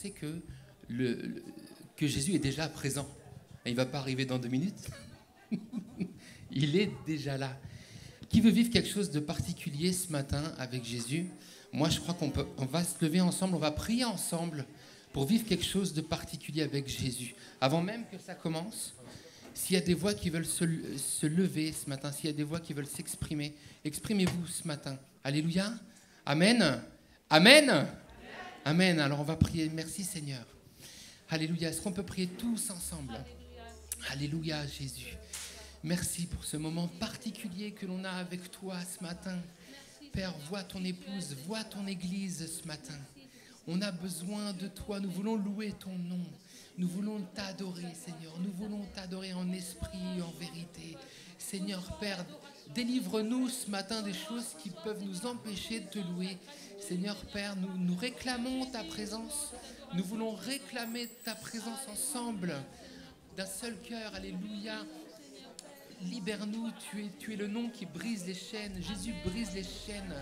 sais que Jésus est déjà présent. Et il ne va pas arriver dans 2 minutes. Il est déjà là. Qui veut vivre quelque chose de particulier ce matin avec Jésus? Moi, je crois on va se lever ensemble, on va prier ensemble pour vivre quelque chose de particulier avec Jésus. Avant même que ça commence, s'il y a des voix qui veulent se lever ce matin, s'il y a des voix qui veulent s'exprimer, exprimez-vous ce matin. Alléluia. Amen. Amen. Amen. Alors, on va prier. Merci, Seigneur. Alléluia. Est-ce qu'on peut prier tous ensemble? Alléluia, Jésus. Merci pour ce moment particulier que l'on a avec toi ce matin. Père, vois ton épouse, vois ton église ce matin. On a besoin de toi. Nous voulons louer ton nom. Nous voulons t'adorer, Seigneur. Nous voulons t'adorer en esprit, en vérité. Seigneur, Père, délivre-nous ce matin des choses qui peuvent nous empêcher de te louer. Seigneur, Père, nous réclamons ta présence. Nous voulons réclamer ta présence ensemble, d'un seul cœur. Alléluia. Libère-nous, tu es le nom qui brise les chaînes. Jésus brise les chaînes.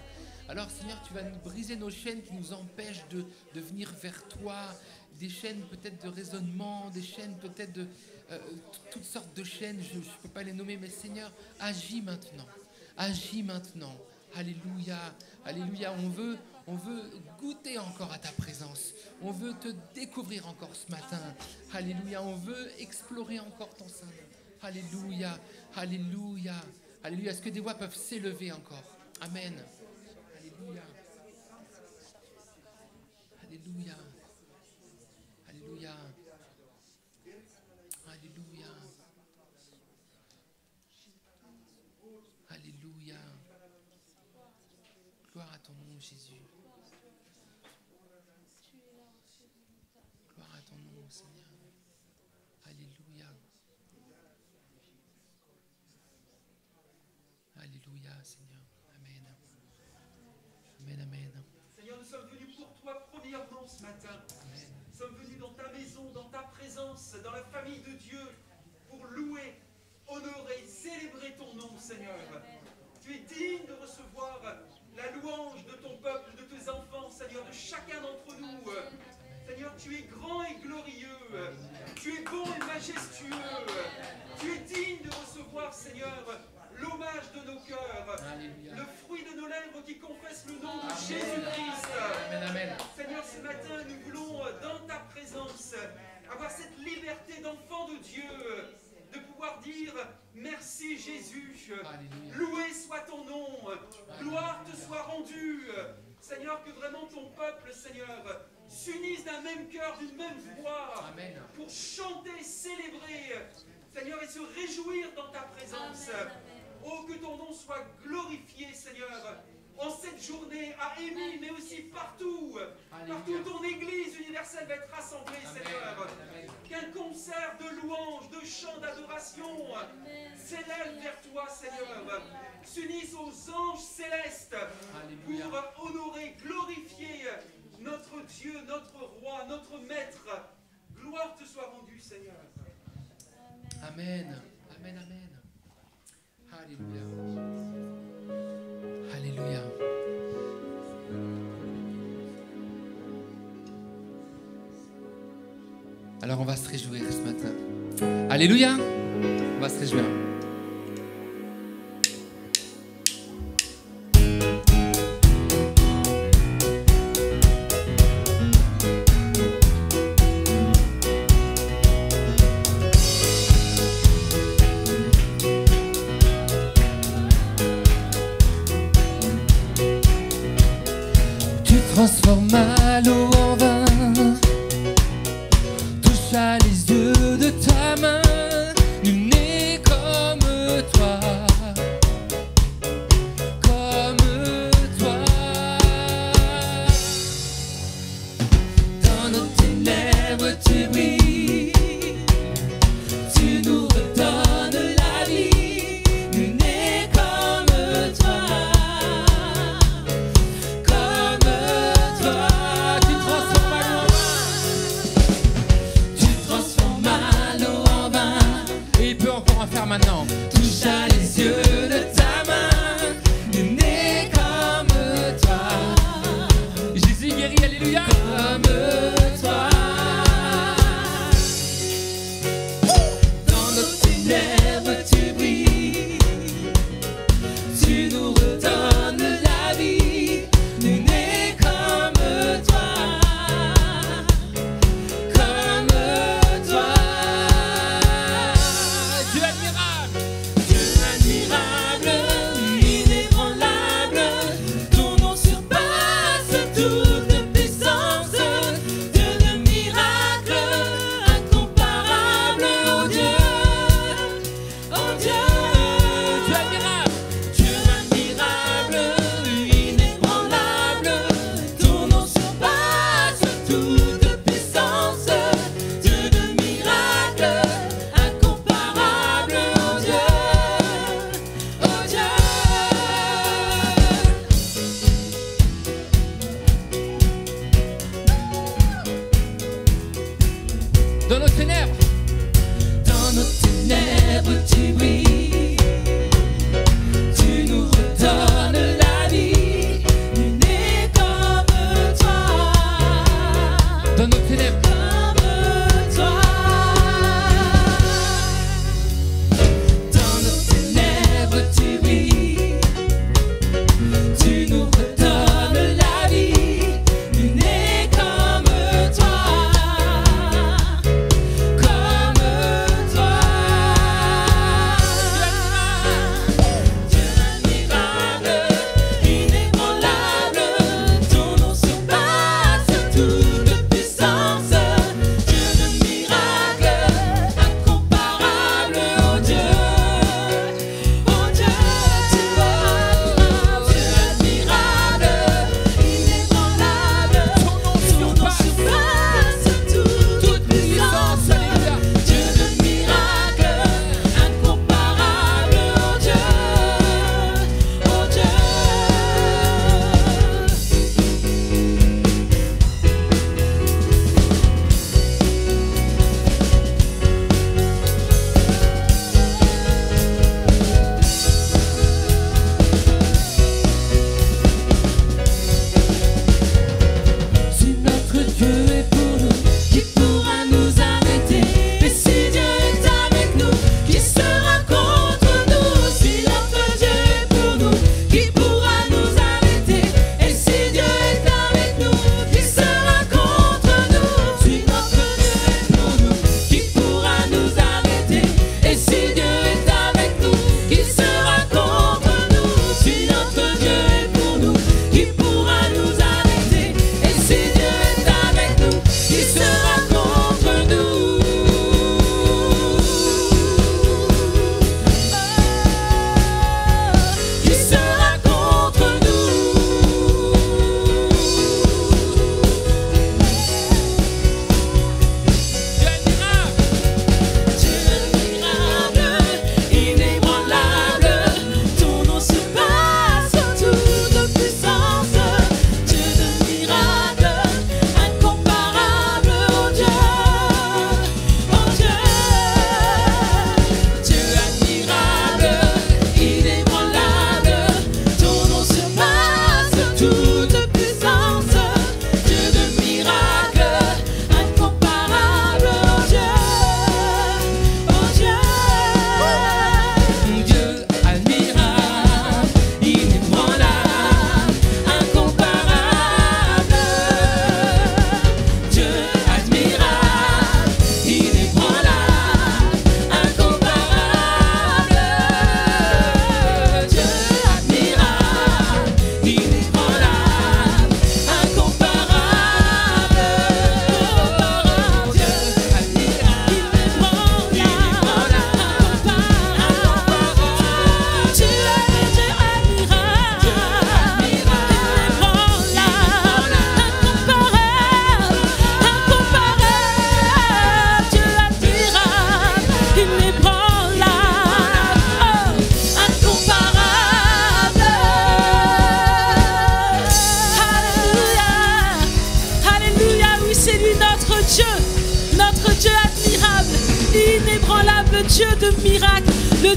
Alors Seigneur, tu vas nous briser nos chaînes qui nous empêchent de venir vers toi. Des chaînes peut-être de raisonnement, des chaînes peut-être de toutes sortes de chaînes, je ne peux pas les nommer, mais Seigneur, agis maintenant. Agis maintenant. Alléluia, alléluia. On veut goûter encore à ta présence. On veut te découvrir encore ce matin. Alléluia, on veut explorer encore ton sein. Alléluia, alléluia, alléluia. Est-ce que des voix peuvent s'élever encore? Amen. Alléluia. Alléluia. Alléluia. Alléluia. Alléluia. Gloire à ton nom, Jésus. Gloire à ton nom, Seigneur. Alléluia. Alléluia, Seigneur. Amen. Amen, amen. Seigneur, nous sommes venus pour toi premièrement ce matin. Amen. Nous sommes venus dans ta maison, dans ta présence, dans la famille de Dieu, pour louer, honorer, célébrer ton nom, Seigneur. Tu es digne de recevoir la louange de ton peuple, de tes enfants, Seigneur, de chacun d'entre nous. Seigneur, tu es grand et glorieux. Tu es bon et majestueux. Tu es digne de recevoir, Seigneur, l'hommage de nos cœurs, Alléluia. le fruit de nos lèvres qui confesse le nom de Amen. Jésus-Christ. Amen, amen. Seigneur, ce matin, nous voulons, dans ta présence, avoir cette liberté d'enfant de Dieu, de pouvoir dire merci Jésus, Alléluia. loué soit ton nom, gloire te soit rendue. Seigneur, que vraiment ton peuple, Seigneur, s'unisse d'un même cœur, d'une même voix, Amen. pour chanter, célébrer, Seigneur, et se réjouir dans ta présence. Oh, que ton nom soit glorifié, Seigneur, en cette journée à Émy, mais aussi partout. Alléluia. Partout où ton Église universelle va être rassemblée, Amen. Seigneur. Amen. Qu'un concert de louanges, de chants, d'adoration s'élève vers toi, Seigneur. S'unisse aux anges célestes Alléluia. pour honorer, glorifier notre Dieu, notre roi, notre maître. Gloire te soit rendue, Seigneur. Amen. Amen, amen. Alléluia. Alléluia. Alors on va se réjouir ce matin. Alléluia. On va se réjouir. Transforma l'eau en vin, toucha les yeux de ta main, nul n'est comme toi, comme toi. Dans nos ténèbres tu brilles, tu nous redonnes la vie, nul n'est comme toi. Comme toi.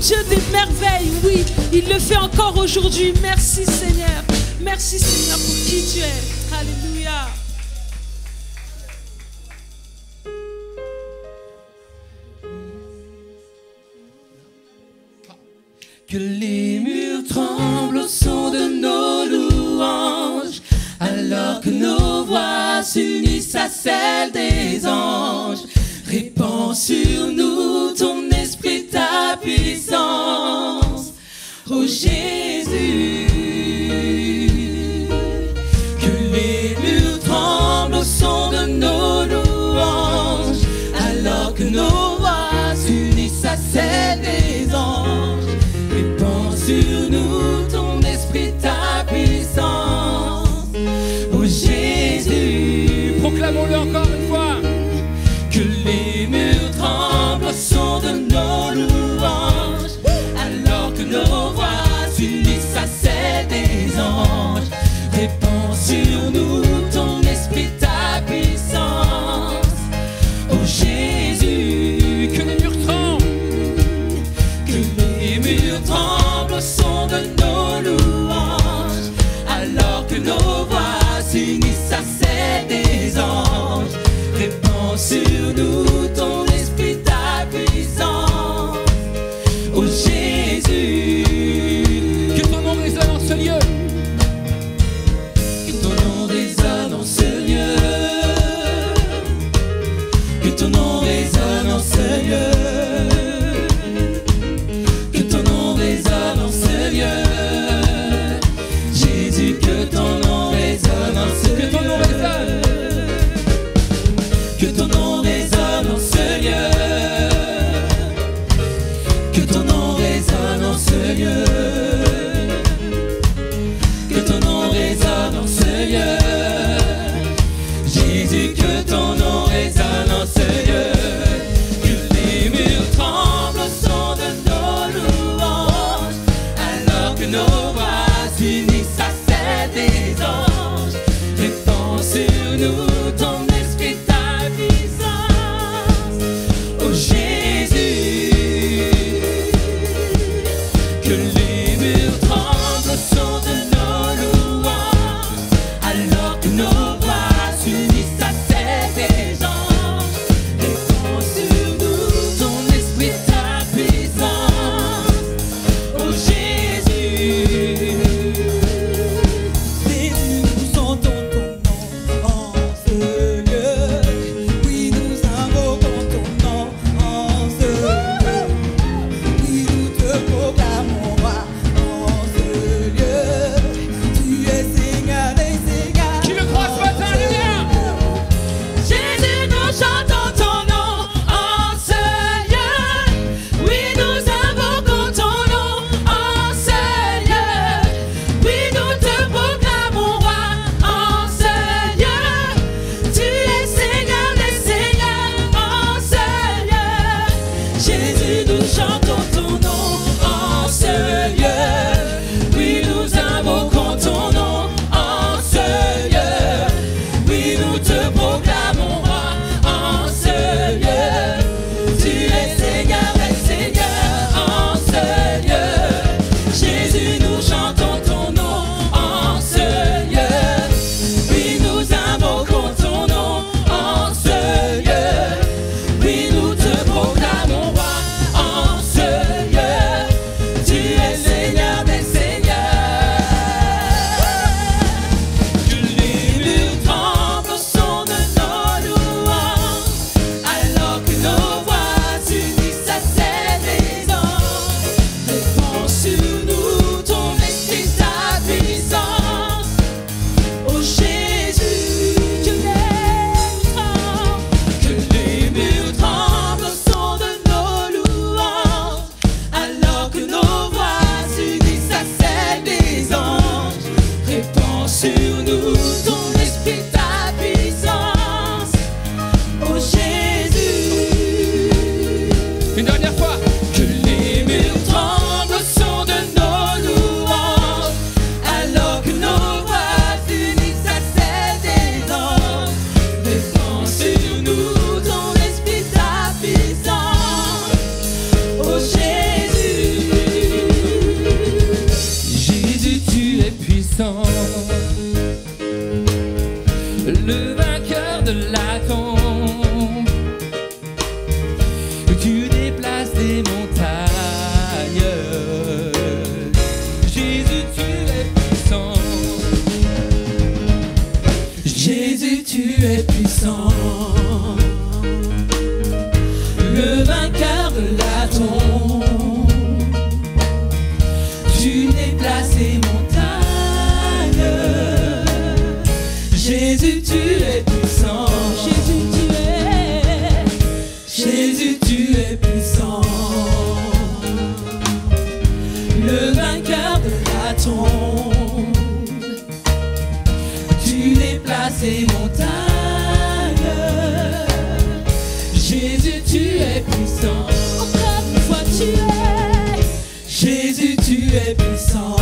Dieu des merveilles, oui, il le fait encore aujourd'hui. Merci Seigneur. Merci Seigneur pour qui tu es. Alléluia. Que les murs tremblent au son de nos louanges, alors que nos voix s'unissent à celles des anges. Répands sur nous ton esprit, ta puissance, ô Jésus. Que les murs tremblent au son de nos louanges, alors que nos voix s'unissent à celles des anges. Répands sur nous ton esprit, ta puissance, ô Jésus. Proclamons-le encore une fois. Que les murs tremblent au son de nos louanges, alors que nos voix s'unissent à celles des anges. Répands sur nous ton esprit, ta puissance, ô Jésus. Que les murs tremblent. Que les murs tremblent au son de nos louanges, alors que nos voix s'unissent à celles des anges. Répands sur nous ton esprit, ta puissance, ô Jésus. Que ton nom résonne en ce lieu. Que ton nom résonne en ce lieu. Que ton nom résonne en ce lieu. Que ton nom résonne en ce lieu. Jésus, que ton nom résonne en ce lieu. Que ton nom résonne. Que ton nom résonne en ce lieu. Que ton nom résonne en ce lieu. Que ton nom résonne en ce lieu. Jésus, que ton nom résonne en ce lieu. Que les murs tremblent au son de nos louanges, alors que nos voix s'unissent à celles des anges. Répands sur nous ton esprit, ta puissance, ô Jésus. Que les murs tremblent au son de nos louanges, alors que nos voix s'unissent à celles des anges. Répands sur nous ton esprit, ta puissance, ô Jésus. Des puissant, le vainqueur de la tombe. Tu déplaces des montagnes. Jésus, tu es puissant. Jésus, tu es puissant. Le vainqueur de la tombe. Tu déplaces des montagnes. Jésus, tu es puissant. Jésus, tu es. Jésus, tu es puissant. Le vainqueur de la tombe. Tu déplaces des montagnes. Jésus, tu es puissant. Encore une fois, tu es. Jésus, tu es puissant.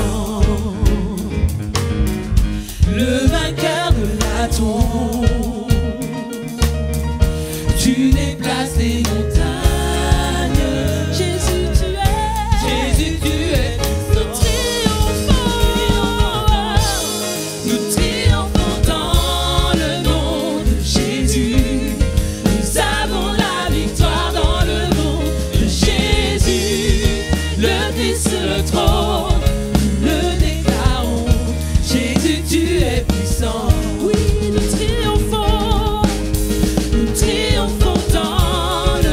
Le vainqueur de la tombe. Tu déplaces des montagnes. Jésus, tu es. Jésus, tu es. Nous triomphons. Nous triomphons dans le nom de Jésus. Nous avons la victoire dans le nom de Jésus. Le Christ sur le trône, nous le déclarons. Jésus, tu es puissant. Oui, nous triomphons. Nous triomphons dans le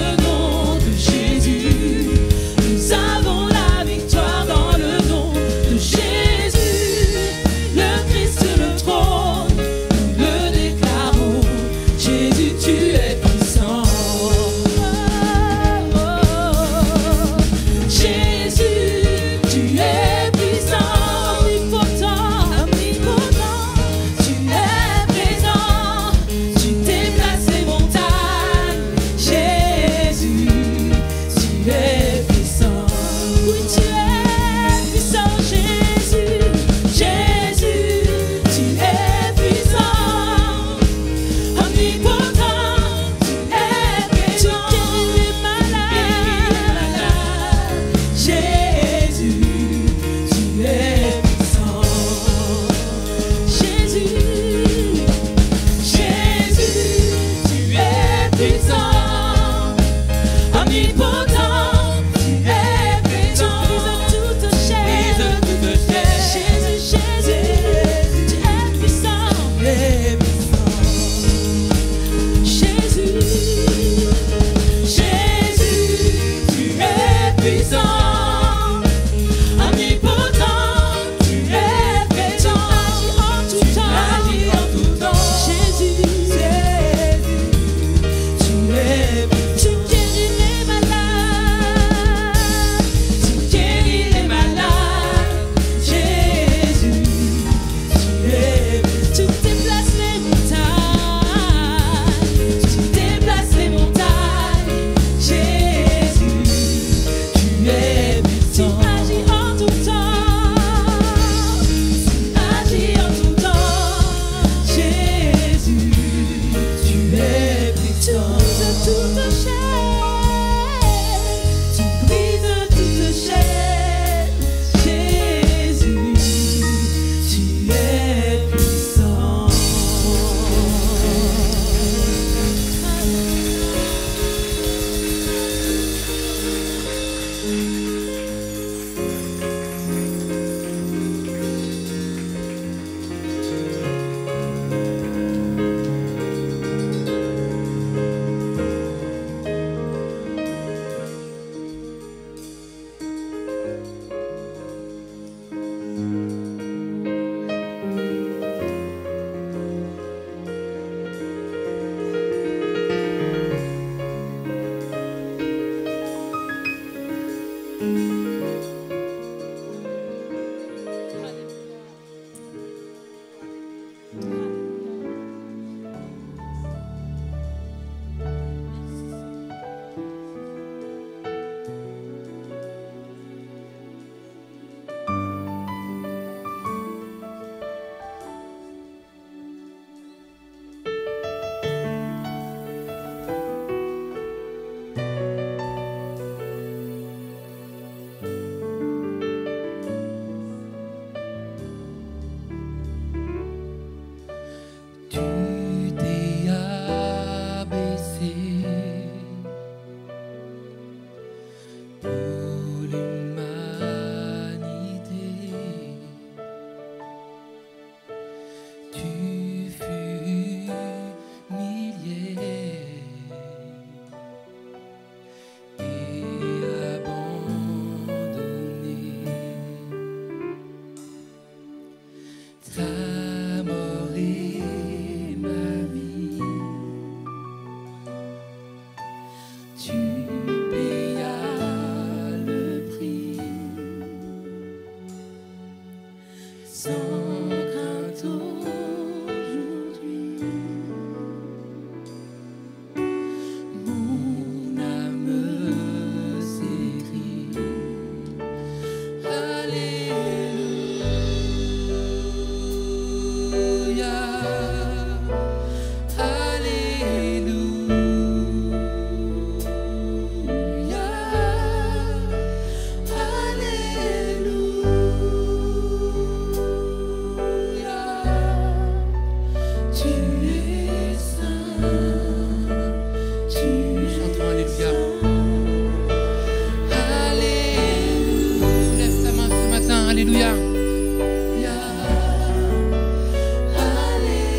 Ta mort est ma vie. Tu payas le prix. Sans crainte aujourd'hui, mon âme s'écrie. Alléluia, Alléluia, Alléluia. Tu es saint, tu Chantons Alléluia. Alléluia. Lève ta main ce matin, Alléluia. Alléluia.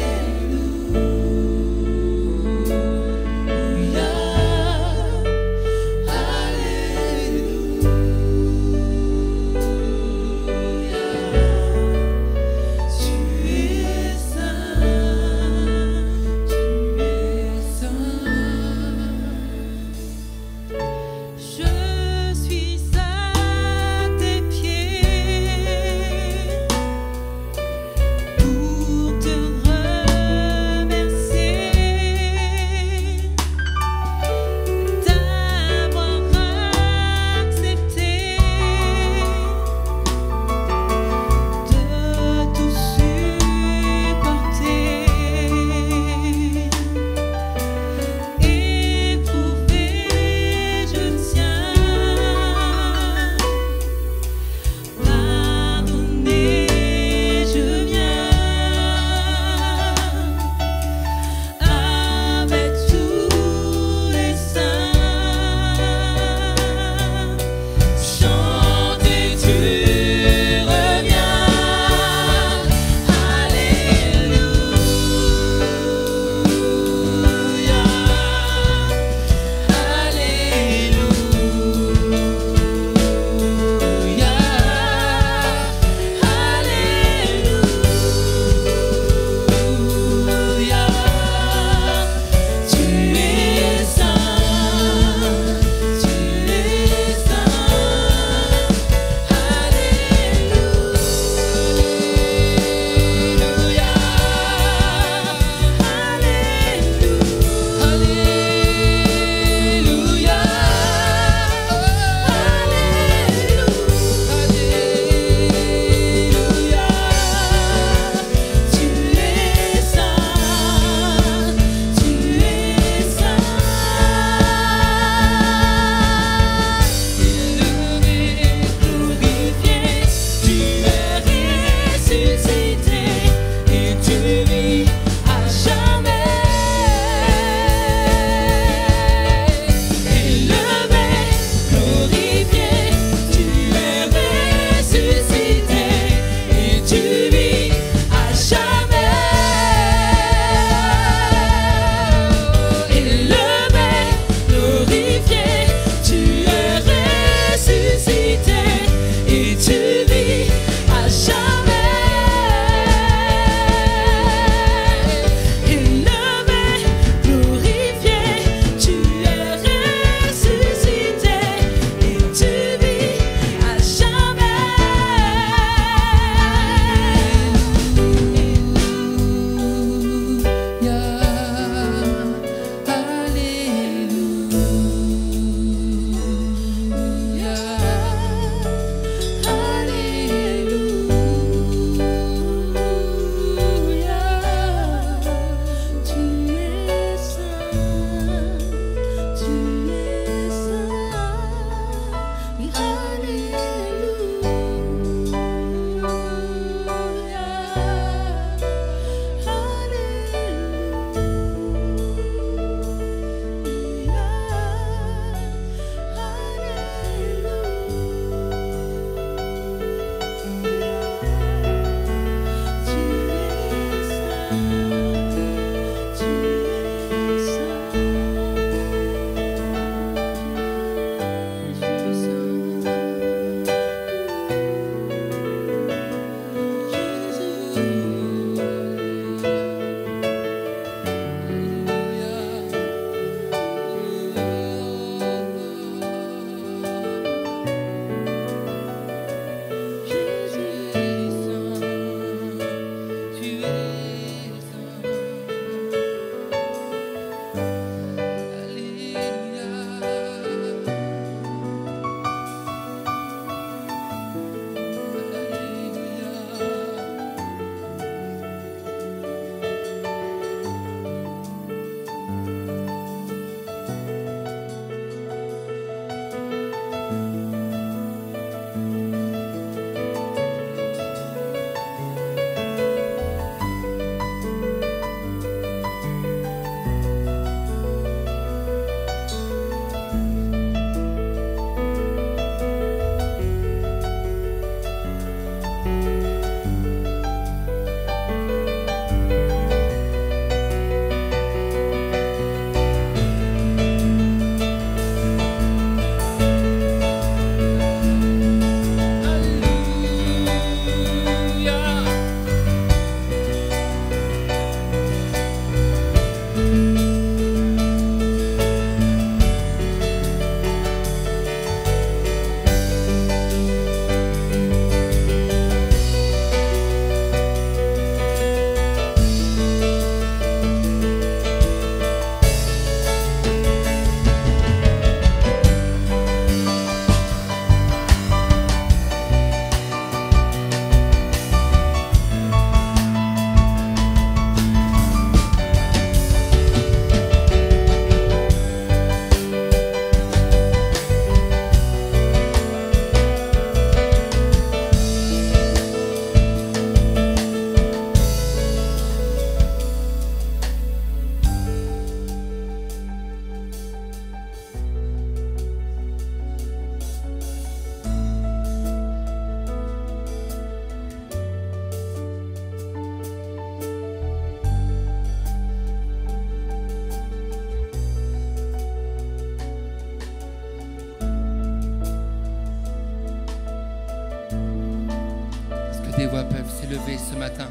les voix peuvent s'élever ce matin.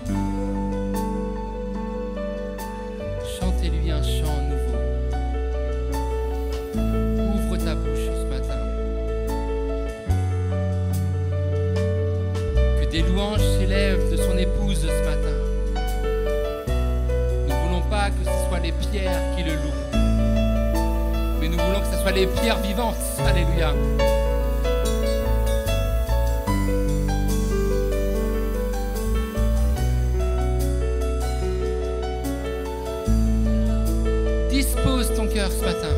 Chantez-lui un chant nouveau. Ouvre ta bouche ce matin. Que des louanges s'élèvent de son épouse ce matin. Nous ne voulons pas que ce soit les pierres qui le louent, mais nous voulons que ce soit les pierres vivantes. Alléluia. Dispose ton cœur ce matin.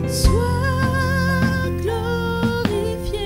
Sois glorifié.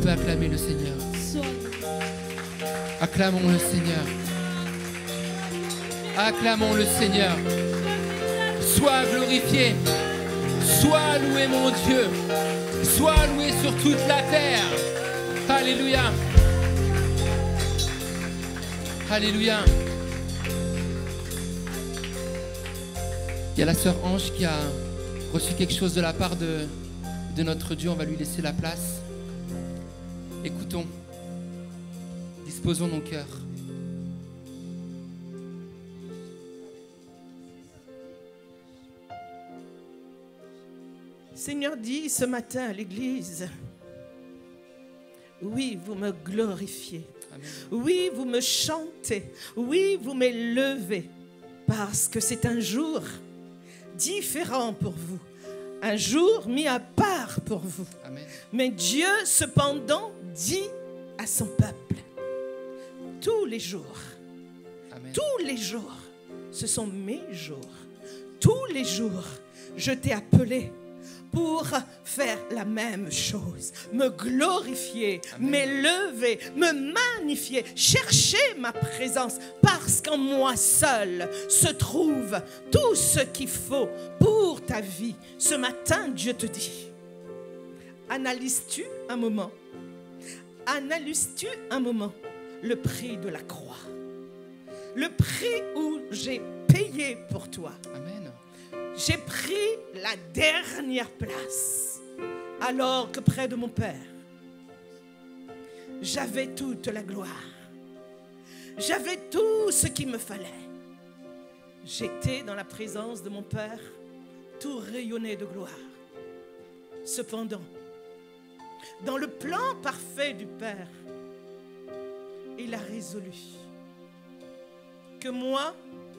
peut acclamer le Seigneur. Sois Acclamons le Seigneur. Acclamons le Seigneur. Sois glorifié. Sois loué, mon Dieu. Sois loué sur toute la terre. Alléluia. Alléluia. Il y a la sœur Ange qui a reçu quelque chose de la part de notre Dieu. On va lui laisser la place. Écoutons. Disposons nos cœurs. Seigneur dit ce matin à l'église, oui, vous me glorifiez. Amen. Oui, vous me chantez. Oui, vous m'élevez. Parce que c'est un jour différent pour vous. Un jour mis à part pour vous. Amen. Mais Dieu, cependant, dit à son peuple, tous les jours, Amen. tous les jours, ce sont mes jours. Tous les jours, je t'ai appelé pour faire la même chose, me glorifier, Amen. m'élever, me magnifier, chercher ma présence, parce qu'en moi seul se trouve tout ce qu'il faut pour ta vie. Ce matin, Dieu te dit, analyses-tu un moment? Analyses-tu un moment le prix de la croix? Le prix où j'ai payé pour toi. Amen. J'ai pris la dernière place, alors que près de mon Père, j'avais toute la gloire. J'avais tout ce qu'il me fallait. J'étais dans la présence de mon Père, tout rayonné de gloire. Cependant, dans le plan parfait du Père, il a résolu que moi,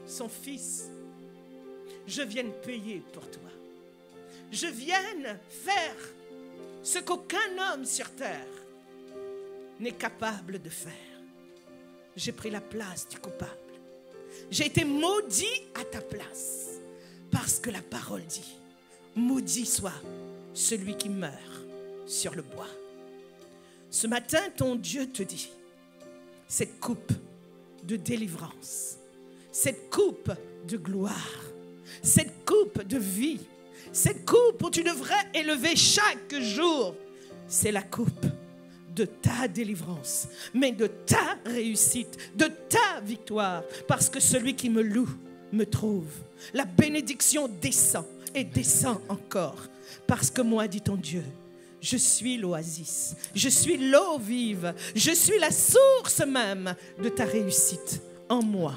son fils, je vienne payer pour toi. Je vienne faire ce qu'aucun homme sur terre n'est capable de faire. J'ai pris la place du coupable. J'ai été maudit à ta place. Parce que la parole dit, maudit soit celui qui meurt sur le bois. Ce matin, ton Dieu te dit, cette coupe de délivrance, cette coupe de gloire, cette coupe de vie, cette coupe où tu devrais élever chaque jour, c'est la coupe de ta délivrance, mais de ta réussite, de ta victoire, parce que celui qui me loue me trouve. La bénédiction descend et descend encore, parce que moi, dit ton Dieu, je suis l'oasis, je suis l'eau vive, je suis la source même de ta réussite. En moi,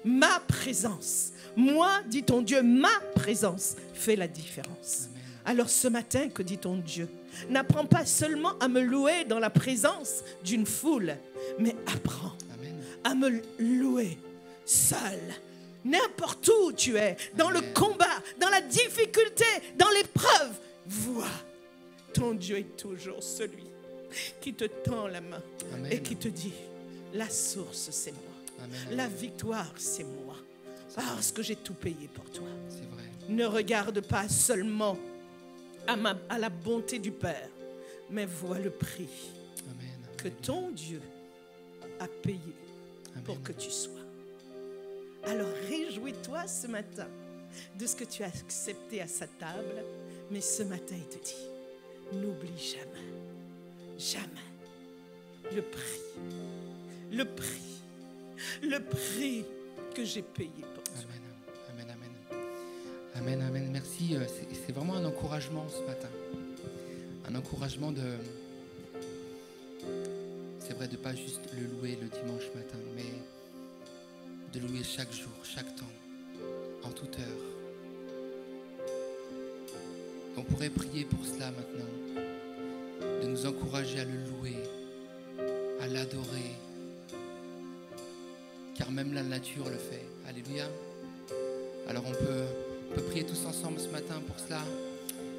ma présence, moi, dit ton Dieu, ma présence fait la différence. Amen. Alors ce matin, que dit ton Dieu? N'apprends pas seulement à me louer dans la présence d'une foule, mais apprends Amen. à me louer seul. N'importe où tu es, dans le combat, dans la difficulté, dans l'épreuve, vois, ton Dieu est toujours celui qui te tend la main. Amen. Et qui te dit, la source c'est moi, Amen. la victoire c'est moi, parce que j'ai tout payé pour toi. C'est vrai. Ne regarde pas seulement à la bonté du Père, mais vois le prix Amen. que ton Dieu a payé pour Amen. que tu sois. Alors réjouis-toi ce matin de ce que tu as accepté à sa table, mais ce matin il te dit, n'oublie jamais, jamais le prix que j'ai payé pour toi. Amen. Amen. Amen. Amen. Amen. Merci. C'est vraiment un encouragement ce matin. Un encouragement de... C'est vrai de ne pas juste le louer le dimanche matin, mais de louer chaque jour, chaque temps, en toute heure. On pourrait prier pour cela maintenant, de nous encourager à le louer, à l'adorer, car même la nature le fait. Alléluia. Alors on peut prier tous ensemble ce matin pour cela.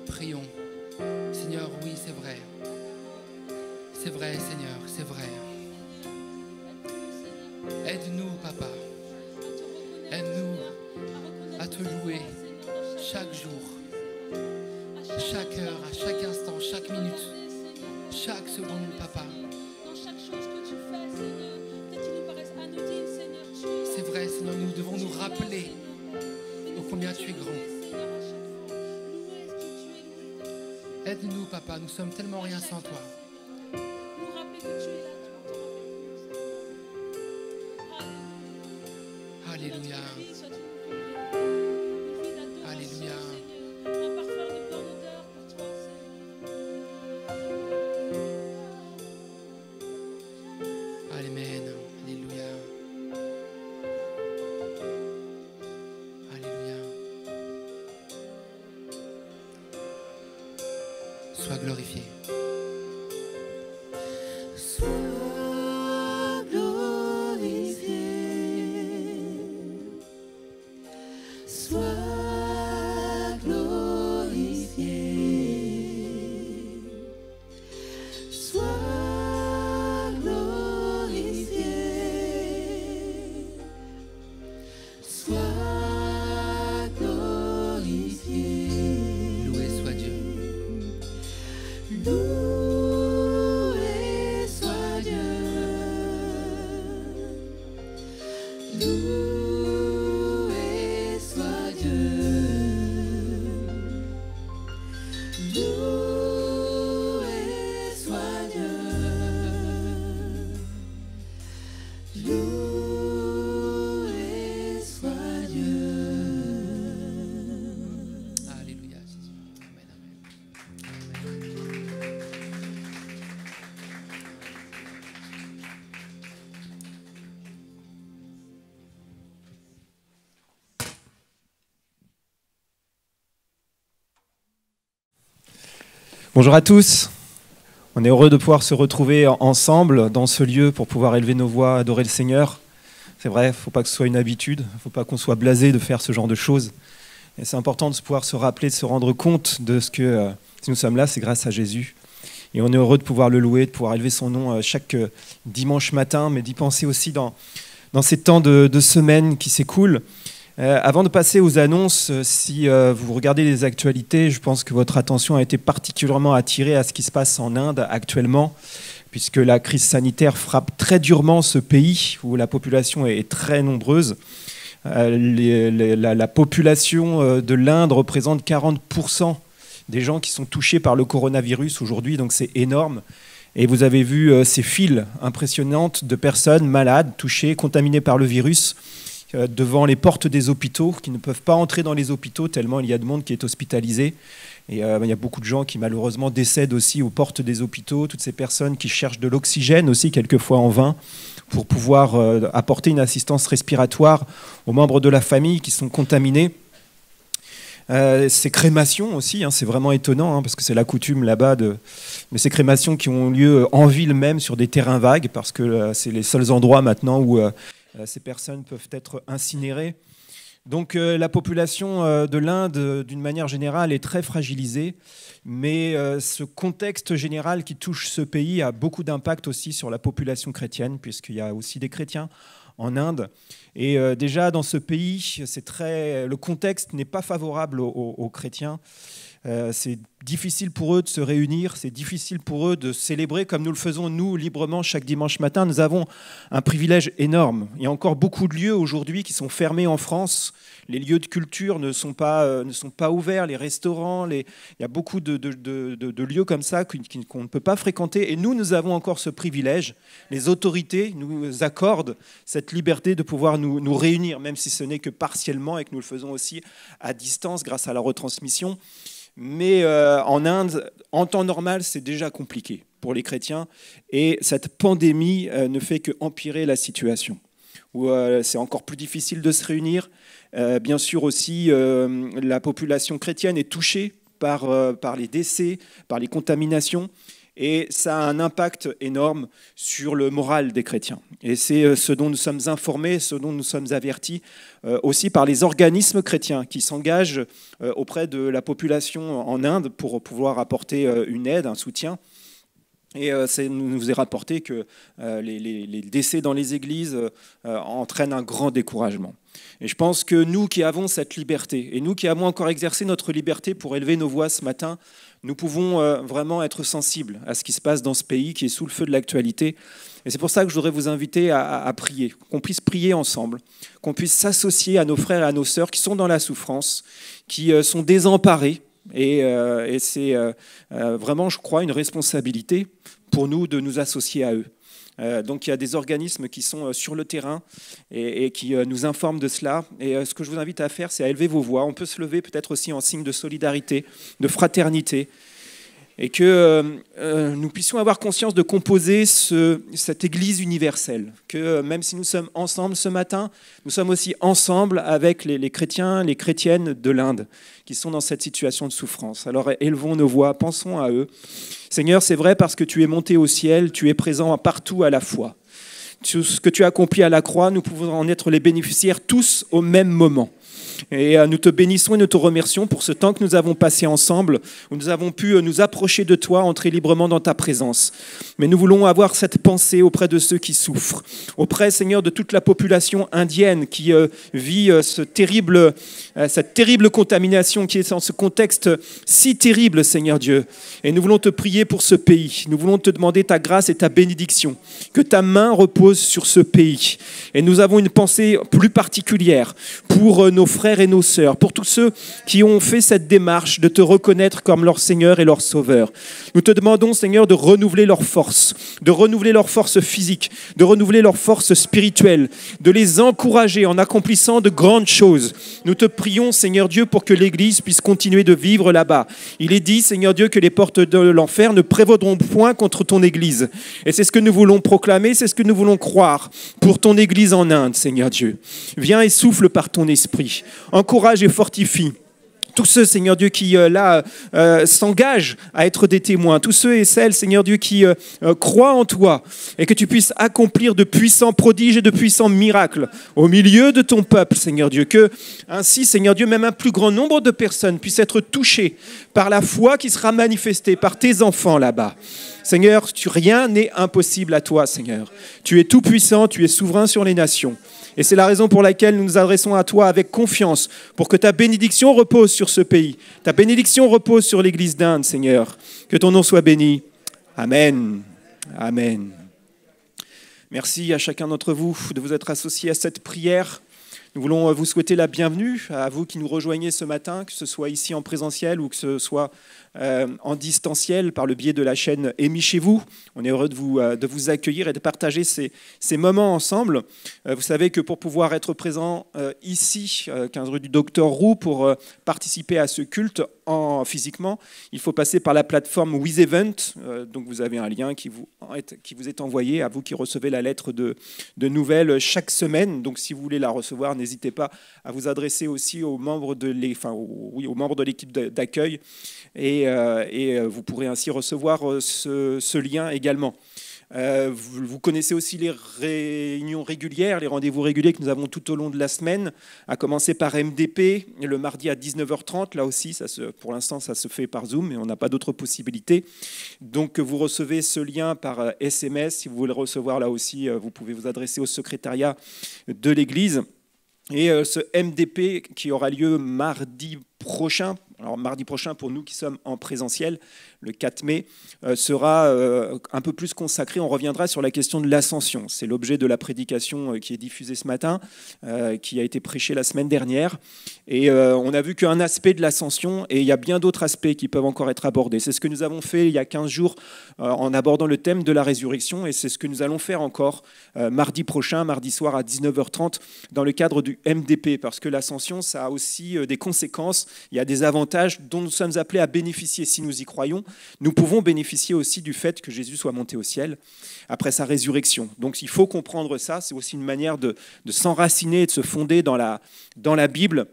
Prions. Seigneur, oui, c'est vrai. C'est vrai, Seigneur, c'est vrai. Aide-nous, Papa. Aide-nous à te louer chaque jour, chaque heure, à chaque instant, chaque minute. chaque seconde, papa. Dans chaque chose que tu fais, Seigneur, peut-être qu'il nous paraisse anodine, Seigneur, tu es là. C'est vrai, Seigneur, nous devons nous Tu es là, rappeler Seigneur. ô combien tu es grand. Seigneur, à chaque fois, louer ce que tu es loué. Aide-nous, papa, nous sommes tellement rien sans toi. Nous rappeler que tu es là tout le temps avec nous, Seigneur. Alléluia. Alléluia. Notre vie soit une vie d'adoration, Alléluia. Seigneur. Un parfum de bonne odeur pour toi, Seigneur. Amen. Alléluia. Alléluia. Sois glorifié. Sois glorifié, sois glorifié, sois glorifié, sois glorifié. Loué soit Dieu. Loué soit Dieu. Loué soit Dieu. Loué soit Dieu. Loué soit Dieu. Alléluia, Jésus. Amen, amen. Bonjour à tous. On est heureux de pouvoir se retrouver ensemble dans ce lieu pour pouvoir élever nos voix, adorer le Seigneur. C'est vrai, il ne faut pas que ce soit une habitude, il ne faut pas qu'on soit blasé de faire ce genre de choses. Et c'est important de pouvoir se rappeler, de se rendre compte de ce que si nous sommes là, c'est grâce à Jésus. Et on est heureux de pouvoir le louer, de pouvoir élever son nom chaque dimanche matin, mais d'y penser aussi dans ces temps de semaine qui s'écoulent. Avant de passer aux annonces, si vous regardez les actualités, je pense que votre attention a été particulièrement attirée à ce qui se passe en Inde actuellement, puisque la crise sanitaire frappe très durement ce pays où la population est très nombreuse. La population de l'Inde représente 40% des gens qui sont touchés par le coronavirus aujourd'hui, donc c'est énorme. Et vous avez vu ces files impressionnantes de personnes malades, touchées, contaminées par le virus, devant les portes des hôpitaux, qui ne peuvent pas entrer dans les hôpitaux tellement il y a de monde qui est hospitalisé. Et il y a beaucoup de gens qui malheureusement décèdent aussi aux portes des hôpitaux, toutes ces personnes qui cherchent de l'oxygène aussi quelquefois en vain pour pouvoir apporter une assistance respiratoire aux membres de la famille qui sont contaminés. Ces crémations aussi, c'est vraiment étonnant parce que c'est la coutume là-bas de ces crémations qui ont lieu en ville même sur des terrains vagues parce que c'est les seuls endroits maintenant où ces personnes peuvent être incinérées. Donc la population de l'Inde, d'une manière générale, est très fragilisée, mais ce contexte général qui touche ce pays a beaucoup d'impact aussi sur la population chrétienne, puisqu'il y a aussi des chrétiens en Inde. Et déjà dans ce pays, le contexte n'est pas favorable aux chrétiens. C'est difficile pour eux de se réunir, c'est difficile pour eux de célébrer comme nous le faisons nous librement chaque dimanche matin. Nous avons un privilège énorme. Il y a encore beaucoup de lieux aujourd'hui qui sont fermés en France. Les lieux de culture ne sont pas ouverts, les restaurants, il y a beaucoup de lieux comme ça qu'on ne peut pas fréquenter. Et nous avons encore ce privilège. Les autorités nous accordent cette liberté de pouvoir nous réunir, même si ce n'est que partiellement et que nous le faisons aussi à distance grâce à la retransmission. Mais en Inde, en temps normal, c'est déjà compliqué pour les chrétiens. Et cette pandémie ne fait qu'empirer la situation, où c'est encore plus difficile de se réunir. Bien sûr aussi, la population chrétienne est touchée par les décès, par les contaminations. Et ça a un impact énorme sur le moral des chrétiens. Et c'est ce dont nous sommes informés, ce dont nous sommes avertis aussi par les organismes chrétiens qui s'engagent auprès de la population en Inde pour pouvoir apporter une aide, un soutien. Et nous est rapporté que les décès dans les églises entraînent un grand découragement. Et je pense que nous qui avons cette liberté, et nous qui avons encore exercé notre liberté pour élever nos voix ce matin, nous pouvons vraiment être sensibles à ce qui se passe dans ce pays qui est sous le feu de l'actualité. Et c'est pour ça que je voudrais vous inviter à prier, qu'on puisse prier ensemble, qu'on puisse s'associer à nos frères et à nos sœurs qui sont dans la souffrance, qui sont désemparés. Et c'est vraiment, je crois, une responsabilité pour nous de nous associer à eux. Donc il y a des organismes qui sont sur le terrain et qui nous informent de cela. Et ce que je vous invite à faire, c'est à élever vos voix. On peut se lever peut-être aussi en signe de solidarité, de fraternité, et que nous puissions avoir conscience de composer cette Église universelle. Que même si nous sommes ensemble ce matin, nous sommes aussi ensemble avec les chrétiens, les chrétiennes de l'Inde qui sont dans cette situation de souffrance. Alors élevons nos voix, pensons à eux. Seigneur, c'est vrai parce que tu es monté au ciel, tu es présent partout à la fois. Tout ce que tu as accompli à la croix, nous pouvons en être les bénéficiaires tous au même moment. Et nous te bénissons et nous te remercions pour ce temps que nous avons passé ensemble, où nous avons pu nous approcher de toi, entrer librement dans ta présence. Mais nous voulons avoir cette pensée auprès de ceux qui souffrent, auprès, Seigneur, de toute la population indienne qui vit cette terrible contamination qui est dans ce contexte si terrible, Seigneur Dieu. Et nous voulons te prier pour ce pays. Nous voulons te demander ta grâce et ta bénédiction, que ta main repose sur ce pays. Et nous avons une pensée plus particulière pour nos frères et nos sœurs, pour tous ceux qui ont fait cette démarche de te reconnaître comme leur Seigneur et leur Sauveur. Nous te demandons, Seigneur, de renouveler leur force physique, de renouveler leur force spirituelle, de les encourager en accomplissant de grandes choses. Nous te prions, Seigneur Dieu, pour que l'Église puisse continuer de vivre là-bas. Il est dit, Seigneur Dieu, que les portes de l'enfer ne prévaudront point contre ton Église. Et c'est ce que nous voulons proclamer, c'est ce que nous voulons croire pour ton Église en Inde, Seigneur Dieu. Viens et souffle par ton esprit. Encourage et fortifie tous ceux, Seigneur Dieu, qui s'engagent à être des témoins, tous ceux et celles, Seigneur Dieu, qui croient en toi, et que tu puisses accomplir de puissants prodiges et de puissants miracles au milieu de ton peuple, Seigneur Dieu, que ainsi, Seigneur Dieu, même un plus grand nombre de personnes puissent être touchées par la foi qui sera manifestée par tes enfants là-bas. Seigneur, rien n'est impossible à toi, Seigneur. Tu es tout puissant, tu es souverain sur les nations. Et c'est la raison pour laquelle nous nous adressons à toi avec confiance, pour que ta bénédiction repose sur ce pays. Ta bénédiction repose sur l'Église d'Inde, Seigneur. Que ton nom soit béni. Amen. Amen. Merci à chacun d'entre vous de vous être associés à cette prière. Nous voulons vous souhaiter la bienvenue à vous qui nous rejoignez ce matin, que ce soit ici en présentiel ou que ce soit en distanciel par le biais de la chaîne Émis chez vous. On est heureux de vous accueillir et de partager ces moments ensemble. Vous savez que pour pouvoir être présent ici, 15 rue du Docteur Roux, pour participer à ce culte physiquement, il faut passer par la plateforme WizEvent. Donc vous avez un lien qui vous est envoyé à vous qui recevez la lettre de nouvelles chaque semaine. Donc si vous voulez la recevoir, n'hésitez pas à vous adresser aussi aux membres de l'équipe d'accueil. Et vous pourrez ainsi recevoir ce lien également. Vous connaissez aussi les réunions régulières, les rendez-vous réguliers que nous avons tout au long de la semaine, à commencer par MDP, le mardi à 19h30. Là aussi, pour l'instant, ça se fait par Zoom, mais on n'a pas d'autres possibilités. Donc, vous recevez ce lien par SMS. Si vous voulez le recevoir là aussi, vous pouvez vous adresser au secrétariat de l'Église. Et ce MDP qui aura lieu mardi prochain, alors mardi prochain pour nous qui sommes en présentiel, le 4 mai, sera un peu plus consacré. On reviendra sur la question de l'ascension. C'est l'objet de la prédication qui est diffusée ce matin, qui a été prêchée la semaine dernière. Et on a vu qu'un aspect de l'ascension, et il y a bien d'autres aspects qui peuvent encore être abordés. C'est ce que nous avons fait il y a 15 jours en abordant le thème de la résurrection, et c'est ce que nous allons faire encore mardi prochain, mardi soir à 19h30, dans le cadre du MDP, parce que l'ascension, ça a aussi des conséquences. Il y a des avantages dont nous sommes appelés à bénéficier si nous y croyons. Nous pouvons bénéficier aussi du fait que Jésus soit monté au ciel après sa résurrection. Donc il faut comprendre ça. C'est aussi une manière de s'enraciner et de se fonder dans la Bible,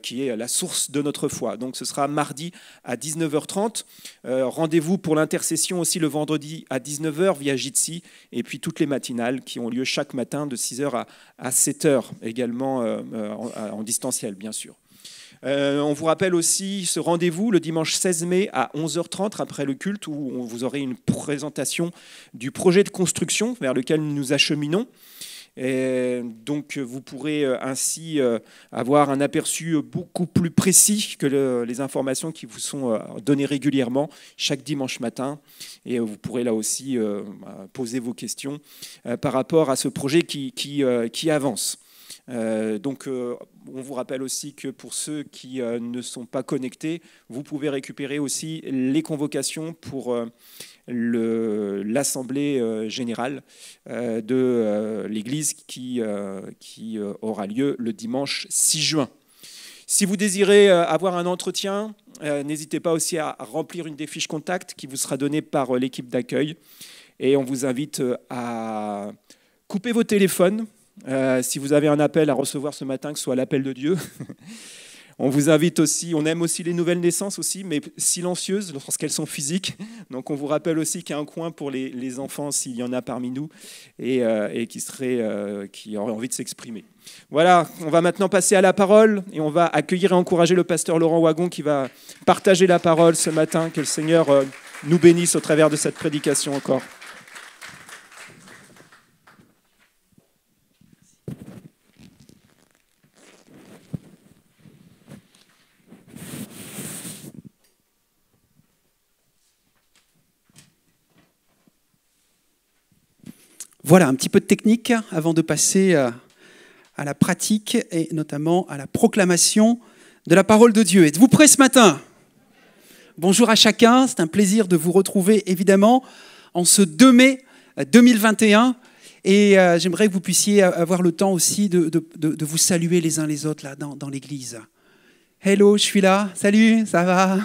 qui est la source de notre foi. Donc ce sera mardi à 19h30. Rendez-vous pour l'intercession aussi le vendredi à 19h via Jitsi, et puis toutes les matinales qui ont lieu chaque matin de 6h à 7h, également en distanciel, bien sûr. On vous rappelle aussi ce rendez-vous le dimanche 16 mai à 11h30 après le culte où vous aurez une présentation du projet de construction vers lequel nous acheminons. Et donc vous pourrez ainsi avoir un aperçu beaucoup plus précis que les informations qui vous sont données régulièrement chaque dimanche matin. Et vous pourrez là aussi poser vos questions par rapport à ce projet qui avance. Donc on vous rappelle aussi que pour ceux qui ne sont pas connectés, vous pouvez récupérer aussi les convocations pour l'Assemblée générale de l'Église qui aura lieu le dimanche 6 juin. Si vous désirez avoir un entretien, n'hésitez pas aussi à remplir une des fiches contact qui vous sera donnée par l'équipe d'accueil. Et on vous invite à couper vos téléphones. Si vous avez un appel à recevoir ce matin, que ce soit l'appel de Dieu. On vous invite aussi, on aime aussi les nouvelles naissances aussi, mais silencieuses lorsqu'elles sont physiques. Donc on vous rappelle aussi qu'il y a un coin pour les enfants s'il y en a parmi nous et qui auraient envie de s'exprimer. Voilà, on va maintenant passer à la parole et on va accueillir et encourager le pasteur Laurent Wagon qui va partager la parole ce matin. Que le Seigneur nous bénisse au travers de cette prédication encore. Voilà, un petit peu de technique avant de passer à la pratique et notamment à la proclamation de la parole de Dieu. Êtes-vous prêts ce matin ? Bonjour à chacun, c'est un plaisir de vous retrouver évidemment en ce 2 mai 2021 et j'aimerais que vous puissiez avoir le temps aussi de vous saluer les uns les autres là dans l'église. Hello, je suis là, salut, ça va ?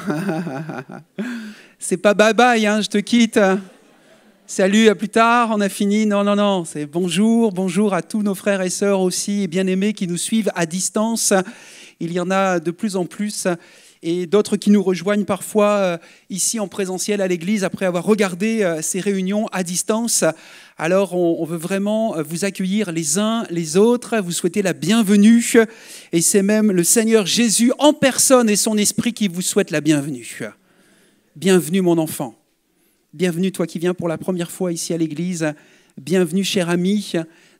C'est pas bye bye, hein, je te quitte. Salut, à plus tard, on a fini. Non, c'est bonjour à tous nos frères et sœurs aussi, bien-aimés qui nous suivent à distance. Il y en a de plus en plus et d'autres qui nous rejoignent parfois ici en présentiel à l'église après avoir regardé ces réunions à distance. Alors, on veut vraiment vous accueillir les uns les autres, vous souhaiter la bienvenue et c'est même le Seigneur Jésus en personne et son esprit qui vous souhaite la bienvenue. Bienvenue mon enfant. Bienvenue toi qui viens pour la première fois ici à l'église. Bienvenue cher ami,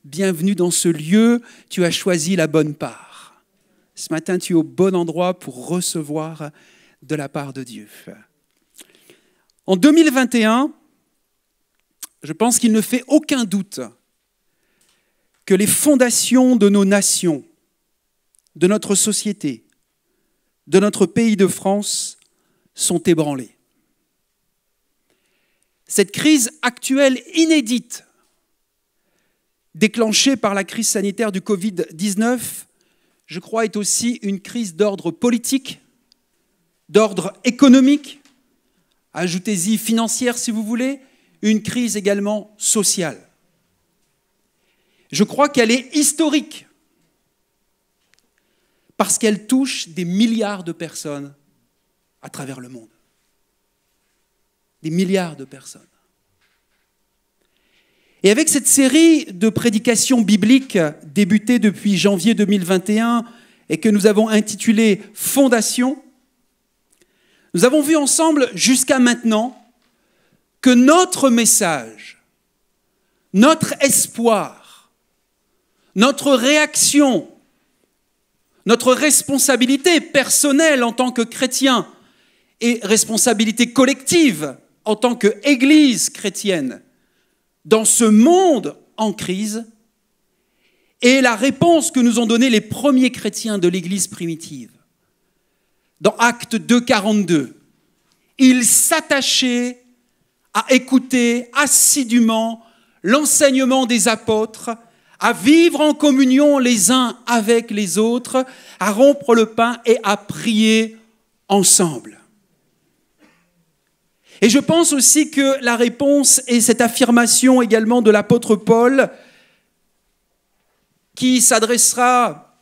bienvenue dans ce lieu. Tu as choisi la bonne part. Ce matin, tu es au bon endroit pour recevoir de la part de Dieu. En 2021, je pense qu'il ne fait aucun doute que les fondations de nos nations, de notre société, de notre pays de France sont ébranlées. Cette crise actuelle inédite, déclenchée par la crise sanitaire du Covid-19, je crois, est aussi une crise d'ordre politique, d'ordre économique, ajoutez-y financière si vous voulez, une crise également sociale. Je crois qu'elle est historique parce qu'elle touche des milliards de personnes à travers le monde. Des milliards de personnes. Et avec cette série de prédications bibliques débutée depuis janvier 2021 et que nous avons intitulée « Fondation », nous avons vu ensemble jusqu'à maintenant que notre message, notre espoir, notre réaction, notre responsabilité personnelle en tant que chrétien et responsabilité collective en tant qu'Église chrétienne dans ce monde en crise est la réponse que nous ont donnée les premiers chrétiens de l'Église primitive. Dans Actes 2, 42, ils s'attachaient à écouter assidûment l'enseignement des apôtres, à vivre en communion les uns avec les autres, à rompre le pain et à prier ensemble. Et je pense aussi que la réponse est cette affirmation également de l'apôtre Paul qui s'adressera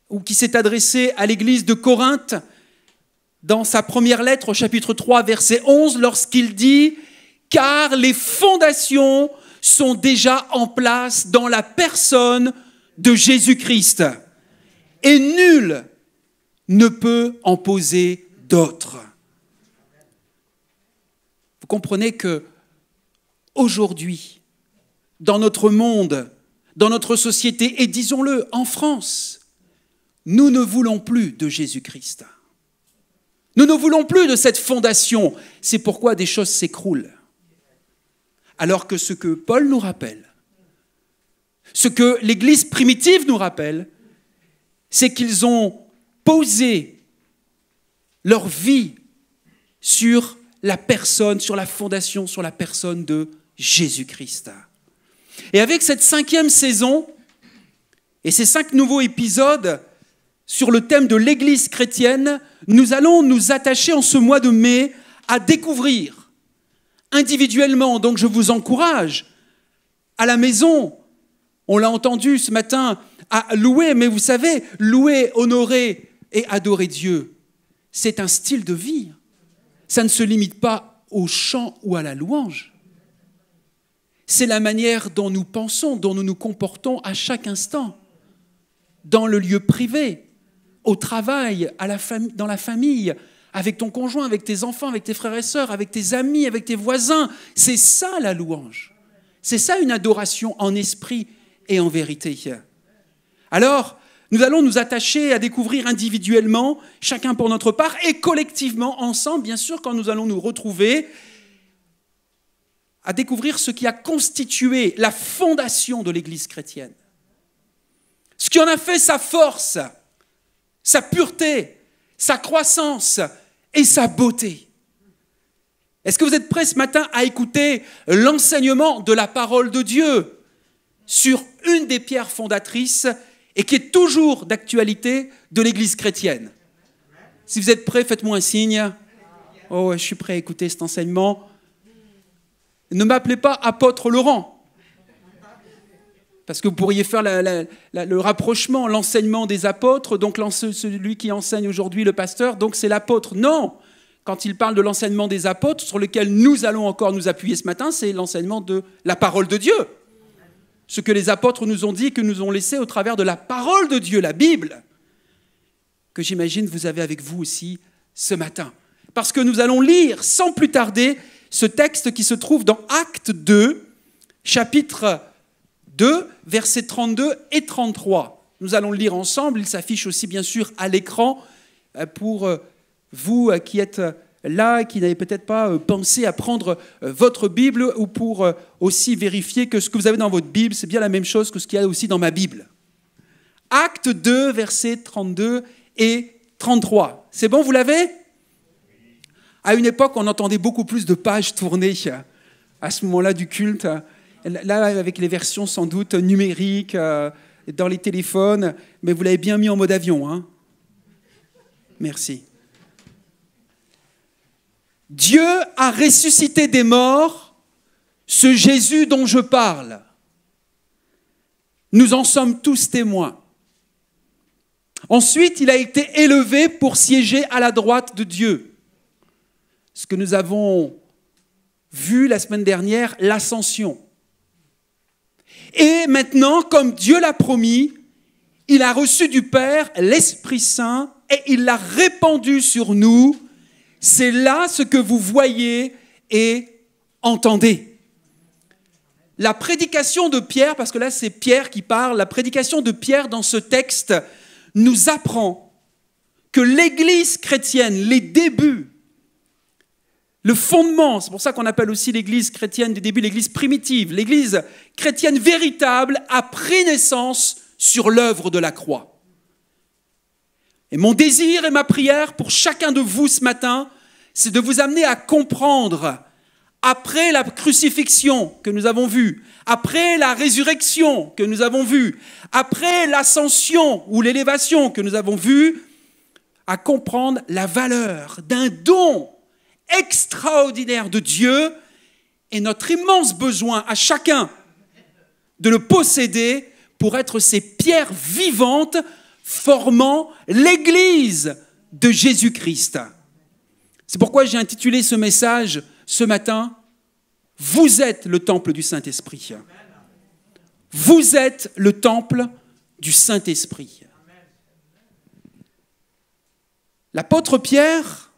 ou qui s'est adressé à l'église de Corinthe dans sa première lettre au chapitre 3, verset 11, lorsqu'il dit « Car les fondations sont déjà en place dans la personne de Jésus-Christ. Et nul ne peut en poser d'autres. Vous comprenez que aujourd'hui, dans notre monde, dans notre société, et disons-le, en France, nous ne voulons plus de Jésus-Christ. Nous ne voulons plus de cette fondation. C'est pourquoi des choses s'écroulent. Alors que ce que Paul nous rappelle, ce que l'Église primitive nous rappelle, c'est qu'ils ont posé leur vie sur la personne, sur la fondation, sur la personne de Jésus-Christ. Et avec cette 5e saison et ces 5 nouveaux épisodes sur le thème de l'Église chrétienne, nous allons nous attacher en ce mois de mai à découvrir individuellement. Donc je vous encourage à la maison, on l'a entendu ce matin, à louer, mais vous savez, louer, honorer et adorer Dieu, c'est un style de vie. Ça ne se limite pas au chant ou à la louange. C'est la manière dont nous pensons, dont nous nous comportons à chaque instant, dans le lieu privé, au travail, dans la famille, avec ton conjoint, avec tes enfants, avec tes frères et sœurs, avec tes amis, avec tes voisins. C'est ça la louange. C'est ça une adoration en esprit et en vérité. Alors, nous allons nous attacher à découvrir individuellement, chacun pour notre part, et collectivement, ensemble, bien sûr, quand nous allons nous retrouver, à découvrir ce qui a constitué la fondation de l'Église chrétienne. Ce qui en a fait sa force, sa pureté, sa croissance et sa beauté. Est-ce que vous êtes prêts ce matin à écouter l'enseignement de la parole de Dieu sur une des pierres fondatrices et qui est toujours d'actualité de l'Église chrétienne? Si vous êtes prêts, faites-moi un signe. Oh, je suis prêt à écouter cet enseignement. Ne m'appelez pas apôtre Laurent, parce que vous pourriez faire le rapprochement, l'enseignement des apôtres, donc celui qui enseigne aujourd'hui, le pasteur, donc c'est l'apôtre. Non, quand il parle de l'enseignement des apôtres, sur lequel nous allons encore nous appuyer ce matin, c'est l'enseignement de la parole de Dieu. Ce que les apôtres nous ont dit, que nous ont laissé au travers de la parole de Dieu, la Bible, que j'imagine vous avez avec vous aussi ce matin. Parce que nous allons lire sans plus tarder ce texte qui se trouve dans Actes 2, chapitre 2, versets 32 et 33. Nous allons le lire ensemble, il s'affiche aussi bien sûr à l'écran pour vous qui êtes là, qui n'avez peut-être pas pensé à prendre votre Bible, ou pour aussi vérifier que ce que vous avez dans votre Bible, c'est bien la même chose que ce qu'il y a aussi dans ma Bible. Actes 2, versets 32 et 33. C'est bon, vous l'avez ? À une époque, on entendait beaucoup plus de pages tournées à ce moment-là du culte. Là, avec les versions sans doute numériques, dans les téléphones, mais vous l'avez bien mis en mode avion, hein ? Merci. Dieu a ressuscité des morts ce Jésus dont je parle. Nous en sommes tous témoins. Ensuite, il a été élevé pour siéger à la droite de Dieu. Ce que nous avons vu la semaine dernière, l'ascension. Et maintenant, comme Dieu l'a promis, il a reçu du Père l'Esprit Saint et il l'a répandu sur nous. C'est là ce que vous voyez et entendez. La prédication de Pierre, parce que là c'est Pierre qui parle, la prédication de Pierre dans ce texte nous apprend que l'Église chrétienne, les débuts, le fondement, c'est pour ça qu'on appelle aussi l'Église chrétienne du début l'Église primitive, l'Église chrétienne véritable a pris naissance sur l'œuvre de la croix. Et mon désir et ma prière pour chacun de vous ce matin, c'est de vous amener à comprendre, après la crucifixion que nous avons vue, après la résurrection que nous avons vue, après l'ascension ou l'élévation que nous avons vue, à comprendre la valeur d'un don extraordinaire de Dieu et notre immense besoin à chacun de le posséder pour être ces pierres vivantes formant l'Église de Jésus-Christ. C'est pourquoi j'ai intitulé ce message ce matin « Vous êtes le temple du Saint-Esprit ». Vous êtes le temple du Saint-Esprit. L'apôtre Pierre,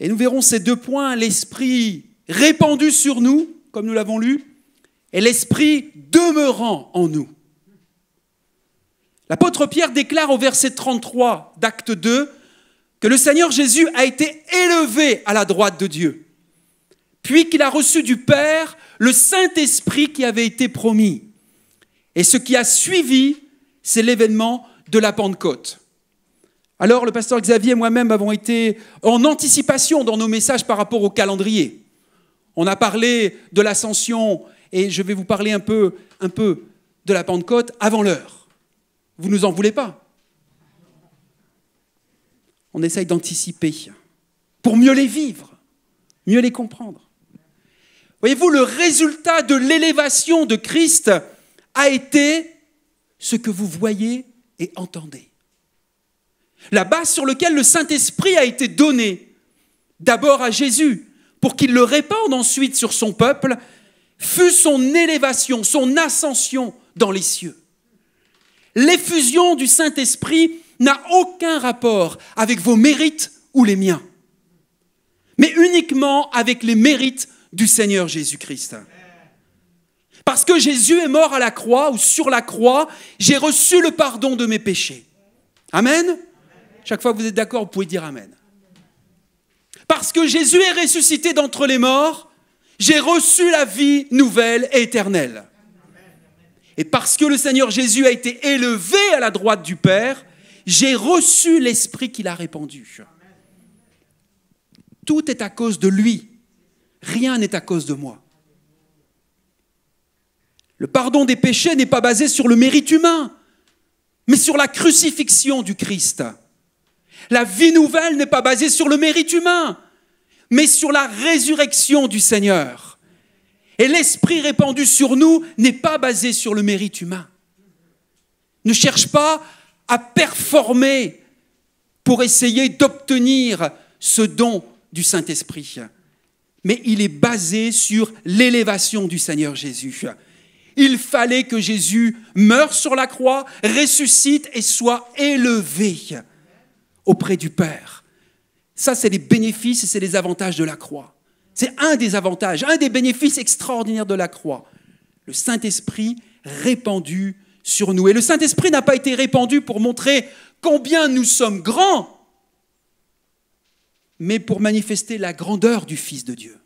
et nous verrons ces 2 points, l'Esprit répandu sur nous, comme nous l'avons lu, et l'Esprit demeurant en nous. L'apôtre Pierre déclare au verset 33 d'Acte 2 que le Seigneur Jésus a été élevé à la droite de Dieu, puis qu'il a reçu du Père le Saint-Esprit qui avait été promis. Et ce qui a suivi, c'est l'événement de la Pentecôte. Alors, le pasteur Xavier et moi-même avons été en anticipation dans nos messages par rapport au calendrier. On a parlé de l'ascension et je vais vous parler un peu de la Pentecôte avant l'heure. Vous ne nous en voulez pas? On essaye d'anticiper pour mieux les vivre, mieux les comprendre. Voyez-vous, le résultat de l'élévation de Christ a été ce que vous voyez et entendez. La base sur laquelle le Saint-Esprit a été donné, d'abord à Jésus, pour qu'il le répande ensuite sur son peuple, fut son élévation, son ascension dans les cieux. L'effusion du Saint-Esprit n'a aucun rapport avec vos mérites ou les miens, mais uniquement avec les mérites du Seigneur Jésus-Christ. Parce que Jésus est mort à la croix ou sur la croix, j'ai reçu le pardon de mes péchés. Amen. Chaque fois que vous êtes d'accord, vous pouvez dire Amen. Parce que Jésus est ressuscité d'entre les morts, j'ai reçu la vie nouvelle et éternelle. Et parce que le Seigneur Jésus a été élevé à la droite du Père, j'ai reçu l'Esprit qu'il a répandu. Tout est à cause de lui. Rien n'est à cause de moi. Le pardon des péchés n'est pas basé sur le mérite humain, mais sur la crucifixion du Christ. La vie nouvelle n'est pas basée sur le mérite humain, mais sur la résurrection du Seigneur. Et l'Esprit répandu sur nous n'est pas basé sur le mérite humain. Ne cherche pas à performer pour essayer d'obtenir ce don du Saint-Esprit, mais il est basé sur l'élévation du Seigneur Jésus. Il fallait que Jésus meure sur la croix, ressuscite et soit élevé auprès du Père. Ça, c'est les bénéfices et c'est les avantages de la croix. C'est un des avantages, un des bénéfices extraordinaires de la croix. Le Saint-Esprit répandu sur nous. Et le Saint-Esprit n'a pas été répandu pour montrer combien nous sommes grands, mais pour manifester la grandeur du Fils de Dieu.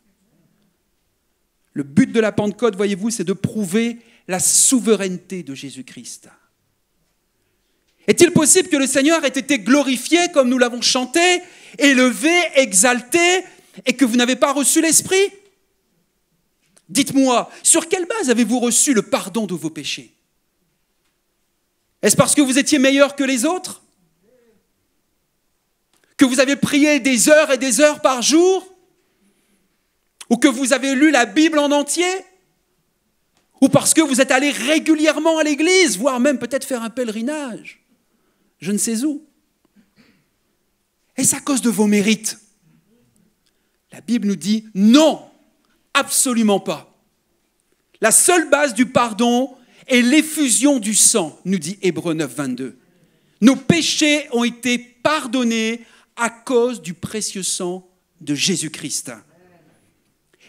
Le but de la Pentecôte, voyez-vous, c'est de prouver la souveraineté de Jésus-Christ. Est-il possible que le Seigneur ait été glorifié, comme nous l'avons chanté, élevé, exalté, et que vous n'avez pas reçu l'Esprit? Dites-moi, sur quelle base avez-vous reçu le pardon de vos péchés? Est-ce parce que vous étiez meilleur que les autres? Que vous avez prié des heures et des heures par jour? Ou que vous avez lu la Bible en entier? Ou parce que vous êtes allé régulièrement à l'église, voire même peut-être faire un pèlerinage, je ne sais où? Est-ce à cause de vos mérites? La Bible nous dit non, absolument pas. La seule base du pardon est l'effusion du sang, nous dit Hébreux 9, 22. Nos péchés ont été pardonnés à cause du précieux sang de Jésus-Christ.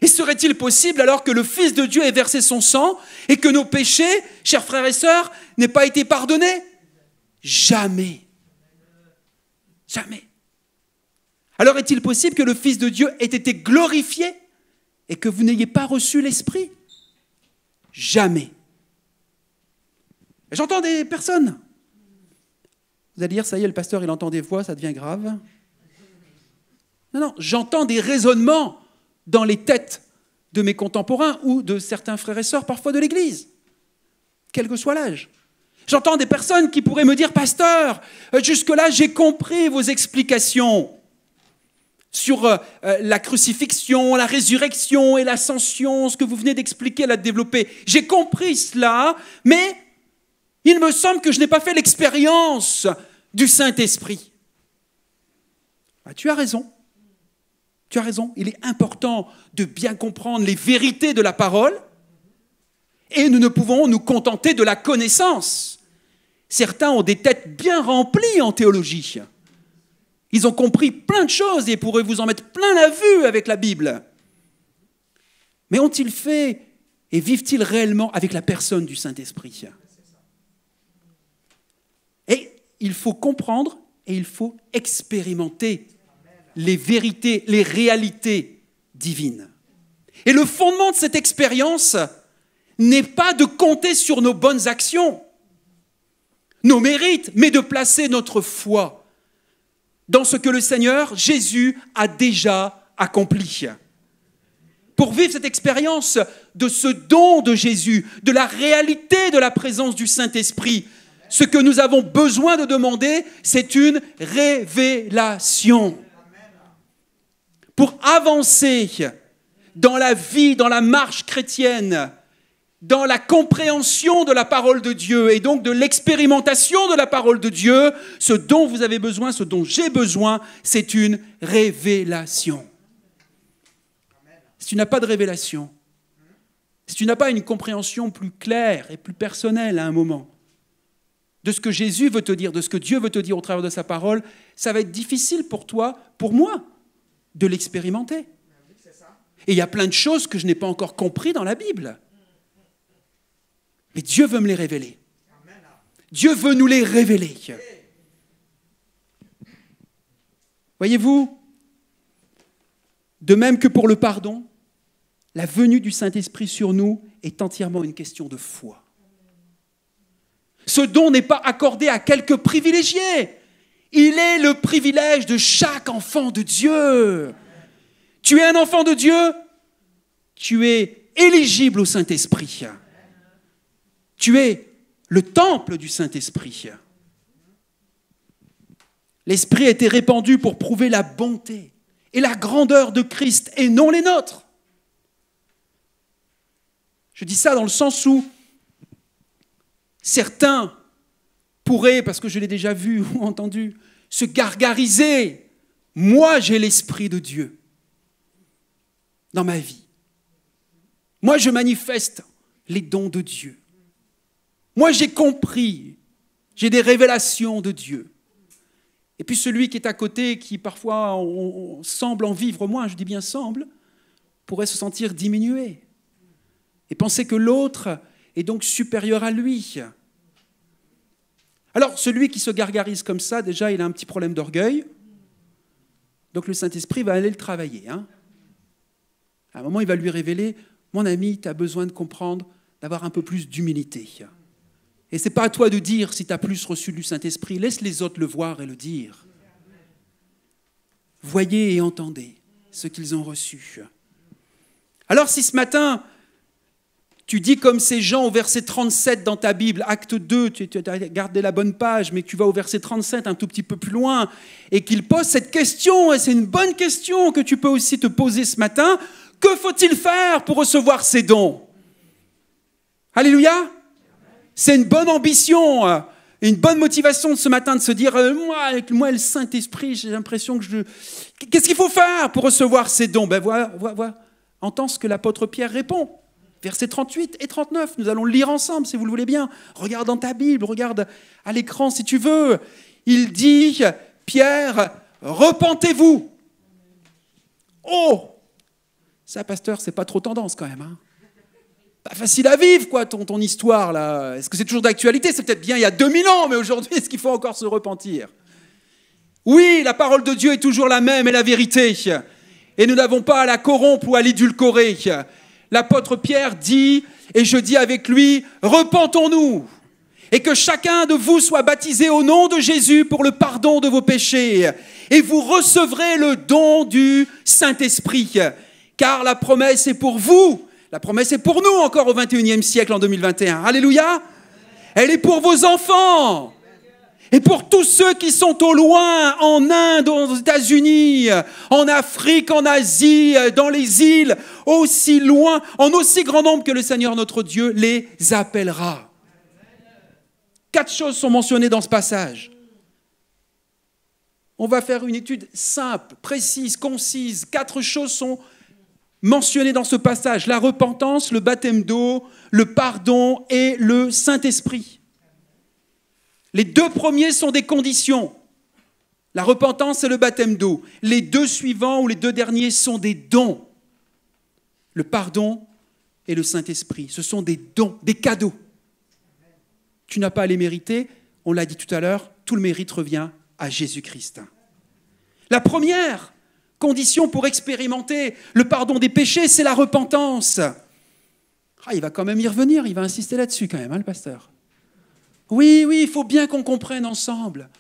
Et serait-il possible alors que le Fils de Dieu ait versé son sang et que nos péchés, chers frères et sœurs, n'aient pas été pardonnés? Jamais. Jamais. Alors est-il possible que le Fils de Dieu ait été glorifié et que vous n'ayez pas reçu l'Esprit? Jamais. Et j'entends des personnes. Vous allez dire, ça y est, le pasteur, il entend des voix, ça devient grave. Non, j'entends des raisonnements dans les têtes de mes contemporains ou de certains frères et sœurs, parfois de l'Église, quel que soit l'âge. J'entends des personnes qui pourraient me dire, pasteur, jusque-là, j'ai compris vos explications sur la crucifixion, la résurrection et l'ascension, ce que vous venez d'expliquer, de développer. J'ai compris cela, mais il me semble que je n'ai pas fait l'expérience du Saint-Esprit. Ah, tu as raison. Tu as raison. Il est important de bien comprendre les vérités de la parole et nous ne pouvons nous contenter de la connaissance. Certains ont des têtes bien remplies en théologie. Ils ont compris plein de choses et pourraient vous en mettre plein la vue avec la Bible. Mais ont-ils fait et vivent-ils réellement avec la personne du Saint-Esprit? Et il faut comprendre et il faut expérimenter les vérités, les réalités divines. Et le fondement de cette expérience n'est pas de compter sur nos bonnes actions, nos mérites, mais de placer notre foi dans ce que le Seigneur Jésus a déjà accompli. Pour vivre cette expérience de ce don de Jésus, de la réalité de la présence du Saint-Esprit, ce que nous avons besoin de demander, c'est une révélation. Pour avancer dans la vie, dans la marche chrétienne, dans la compréhension de la parole de Dieu et donc de l'expérimentation de la parole de Dieu, ce dont vous avez besoin, ce dont j'ai besoin, c'est une révélation. Si tu n'as pas de révélation, si tu n'as pas une compréhension plus claire et plus personnelle à un moment de ce que Jésus veut te dire, de ce que Dieu veut te dire au travers de sa parole, ça va être difficile pour toi, pour moi, de l'expérimenter. Et il y a plein de choses que je n'ai pas encore compris dans la Bible. Mais Dieu veut me les révéler. Dieu veut nous les révéler. Voyez-vous, de même que pour le pardon, la venue du Saint-Esprit sur nous est entièrement une question de foi. Ce don n'est pas accordé à quelques privilégiés. Il est le privilège de chaque enfant de Dieu. Tu es un enfant de Dieu, tu es éligible au Saint-Esprit. Tu es le temple du Saint-Esprit. L'Esprit a été répandu pour prouver la bonté et la grandeur de Christ et non les nôtres. Je dis ça dans le sens où certains pourraient, parce que je l'ai déjà vu ou entendu, se gargariser. Moi, j'ai l'Esprit de Dieu dans ma vie. Moi, je manifeste les dons de Dieu. Moi, j'ai compris, j'ai des révélations de Dieu. Et puis celui qui est à côté, qui parfois on semble en vivre moins, je dis bien semble, pourrait se sentir diminué et penser que l'autre est donc supérieur à lui. Alors, celui qui se gargarise comme ça, déjà, il a un petit problème d'orgueil. Donc le Saint-Esprit va aller le travailler. À un moment, il va lui révéler, mon ami, tu as besoin de comprendre, d'avoir un peu plus d'humilité. Et ce n'est pas à toi de dire si tu as plus reçu du Saint-Esprit, laisse les autres le voir et le dire. Voyez et entendez ce qu'ils ont reçu. Alors si ce matin, tu dis comme ces gens au verset 37 dans ta Bible, acte 2, tu as gardé la bonne page, mais tu vas au verset 37 un tout petit peu plus loin, et qu'ils posent cette question, et c'est une bonne question que tu peux aussi te poser ce matin, que faut-il faire pour recevoir ces dons? Alléluia! C'est une bonne ambition, une bonne motivation de ce matin de se dire, moi le Saint-Esprit, j'ai l'impression que Qu'est-ce qu'il faut faire pour recevoir ces dons? Ben voilà. Entends ce que l'apôtre Pierre répond. Versets 38 et 39, nous allons le lire ensemble si vous le voulez bien. Regarde dans ta Bible, regarde à l'écran si tu veux. Il dit, Pierre, repentez-vous. Oh! Ça, pasteur, c'est pas trop tendance quand même. Pas facile à vivre, quoi, ton histoire, là. Est-ce que c'est toujours d'actualité? C'est peut-être bien il y a 2000 ans, mais aujourd'hui, est-ce qu'il faut encore se repentir? Oui, la parole de Dieu est toujours la même et la vérité. Et nous n'avons pas à la corrompre ou à l'édulcorer. L'apôtre Pierre dit, et je dis avec lui, repentons-nous, et que chacun de vous soit baptisé au nom de Jésus pour le pardon de vos péchés, et vous recevrez le don du Saint-Esprit, car la promesse est pour vous, la promesse est pour nous encore au 21e siècle en 2021. Alléluia! Elle est pour vos enfants. Et pour tous ceux qui sont au loin, en Inde, aux États-Unis, en Afrique, en Asie, dans les îles, aussi loin, en aussi grand nombre que le Seigneur notre Dieu les appellera. 4 choses sont mentionnées dans ce passage. On va faire une étude simple, précise, concise. 4 choses sont mentionnées dans ce passage. La repentance, le baptême d'eau, le pardon et le Saint-Esprit. Les 2 premiers sont des conditions. La repentance et le baptême d'eau. Les deux suivants ou les deux derniers sont des dons. Le pardon et le Saint-Esprit, ce sont des dons, des cadeaux. Tu n'as pas à les mériter, on l'a dit tout à l'heure, tout le mérite revient à Jésus-Christ. La première condition pour expérimenter le pardon des péchés, c'est la repentance. Ah, il va quand même y revenir, il va insister là-dessus quand même, hein, le pasteur. Oui, il faut bien qu'on comprenne ensemble.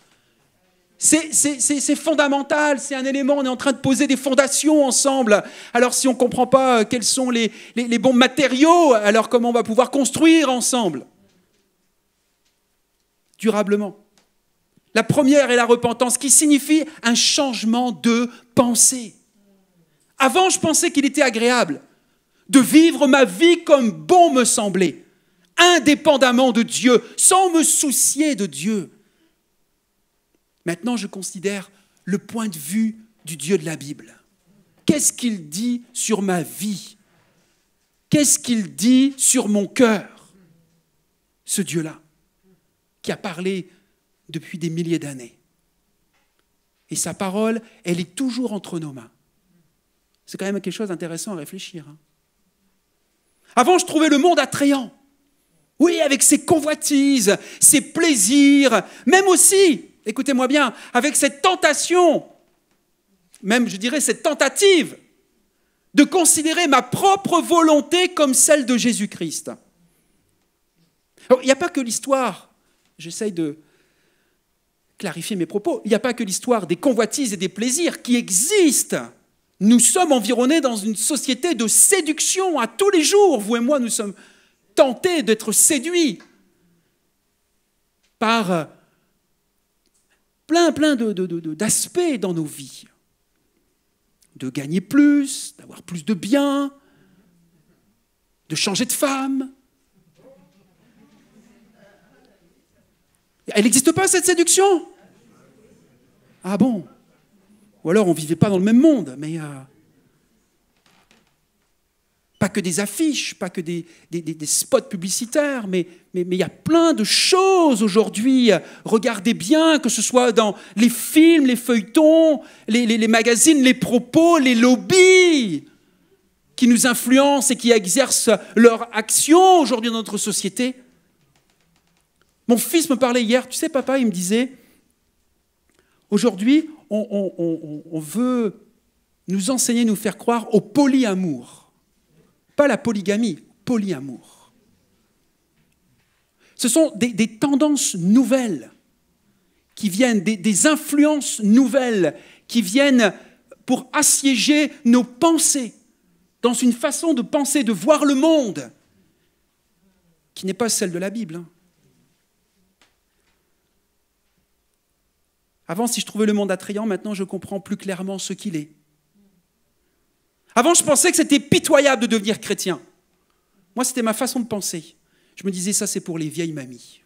C'est fondamental, c'est un élément, on est en train de poser des fondations ensemble. Alors si on ne comprend pas quels sont les bons matériaux, alors comment on va pouvoir construire ensemble durablement? La première est la repentance, qui signifie un changement de pensée. Avant, je pensais qu'il était agréable de vivre ma vie comme bon me semblait, indépendamment de Dieu, sans me soucier de Dieu. Maintenant, je considère le point de vue du Dieu de la Bible. Qu'est-ce qu'il dit sur ma vie? Qu'est-ce qu'il dit sur mon cœur? Ce Dieu-là, qui a parlé depuis des milliers d'années. Et sa parole, elle est toujours entre nos mains. C'est quand même quelque chose d'intéressant à réfléchir. Hein. Avant, je trouvais le monde attrayant. Oui, avec ses convoitises, ses plaisirs, même aussi, écoutez-moi bien, avec cette tentation, même je dirais cette tentative de considérer ma propre volonté comme celle de Jésus-Christ. Alors, il n'y a pas que l'histoire, j'essaye de clarifier mes propos, il n'y a pas que l'histoire des convoitises et des plaisirs qui existent. Nous sommes environnés dans une société de séduction à tous les jours. Vous et moi, nous sommes tentés d'être séduits par plein d'aspects dans nos vies. De gagner plus, d'avoir plus de biens, de changer de femme. Elle n'existe pas, cette séduction? Ah bon? Ou alors on ne vivait pas dans le même monde, mais pas que des affiches, pas que des spots publicitaires, mais il y a plein de choses aujourd'hui. Regardez bien, que ce soit dans les films, les feuilletons, les magazines, les propos, les lobbies qui nous influencent et qui exercent leur action aujourd'hui dans notre société. Mon fils me parlait hier, tu sais papa, il me disait, aujourd'hui on veut nous enseigner, nous faire croire au polyamour. Pas la polygamie, polyamour. Ce sont des tendances nouvelles qui viennent, des influences nouvelles qui viennent pour assiéger nos pensées dans une façon de penser, de voir le monde qui n'est pas celle de la Bible. Hein. Avant, si je trouvais le monde attrayant, maintenant je comprends plus clairement ce qu'il est. Avant, je pensais que c'était pitoyable de devenir chrétien. Moi, c'était ma façon de penser. Je me disais, ça, c'est pour les vieilles mamies.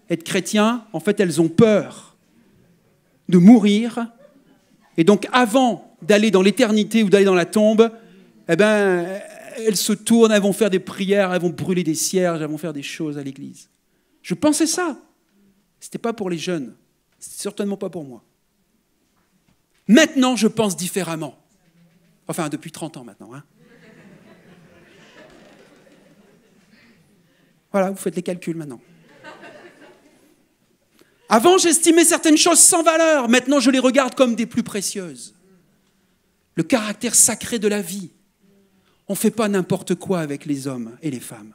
Être chrétien, en fait, elles ont peur de mourir. Et donc, avant d'aller dans l'éternité ou d'aller dans la tombe, eh ben, elles se tournent, elles vont faire des prières, elles vont brûler des cierges, elles vont faire des choses à l'église. Je pensais ça. Ce n'était pas pour les jeunes. C'est certainement pas pour moi. Maintenant, je pense différemment. Enfin, depuis 30 ans maintenant. Hein. Voilà, vous faites les calculs maintenant. Avant, j'estimais certaines choses sans valeur. Maintenant, je les regarde comme des plus précieuses. Le caractère sacré de la vie. On ne fait pas n'importe quoi avec les hommes et les femmes.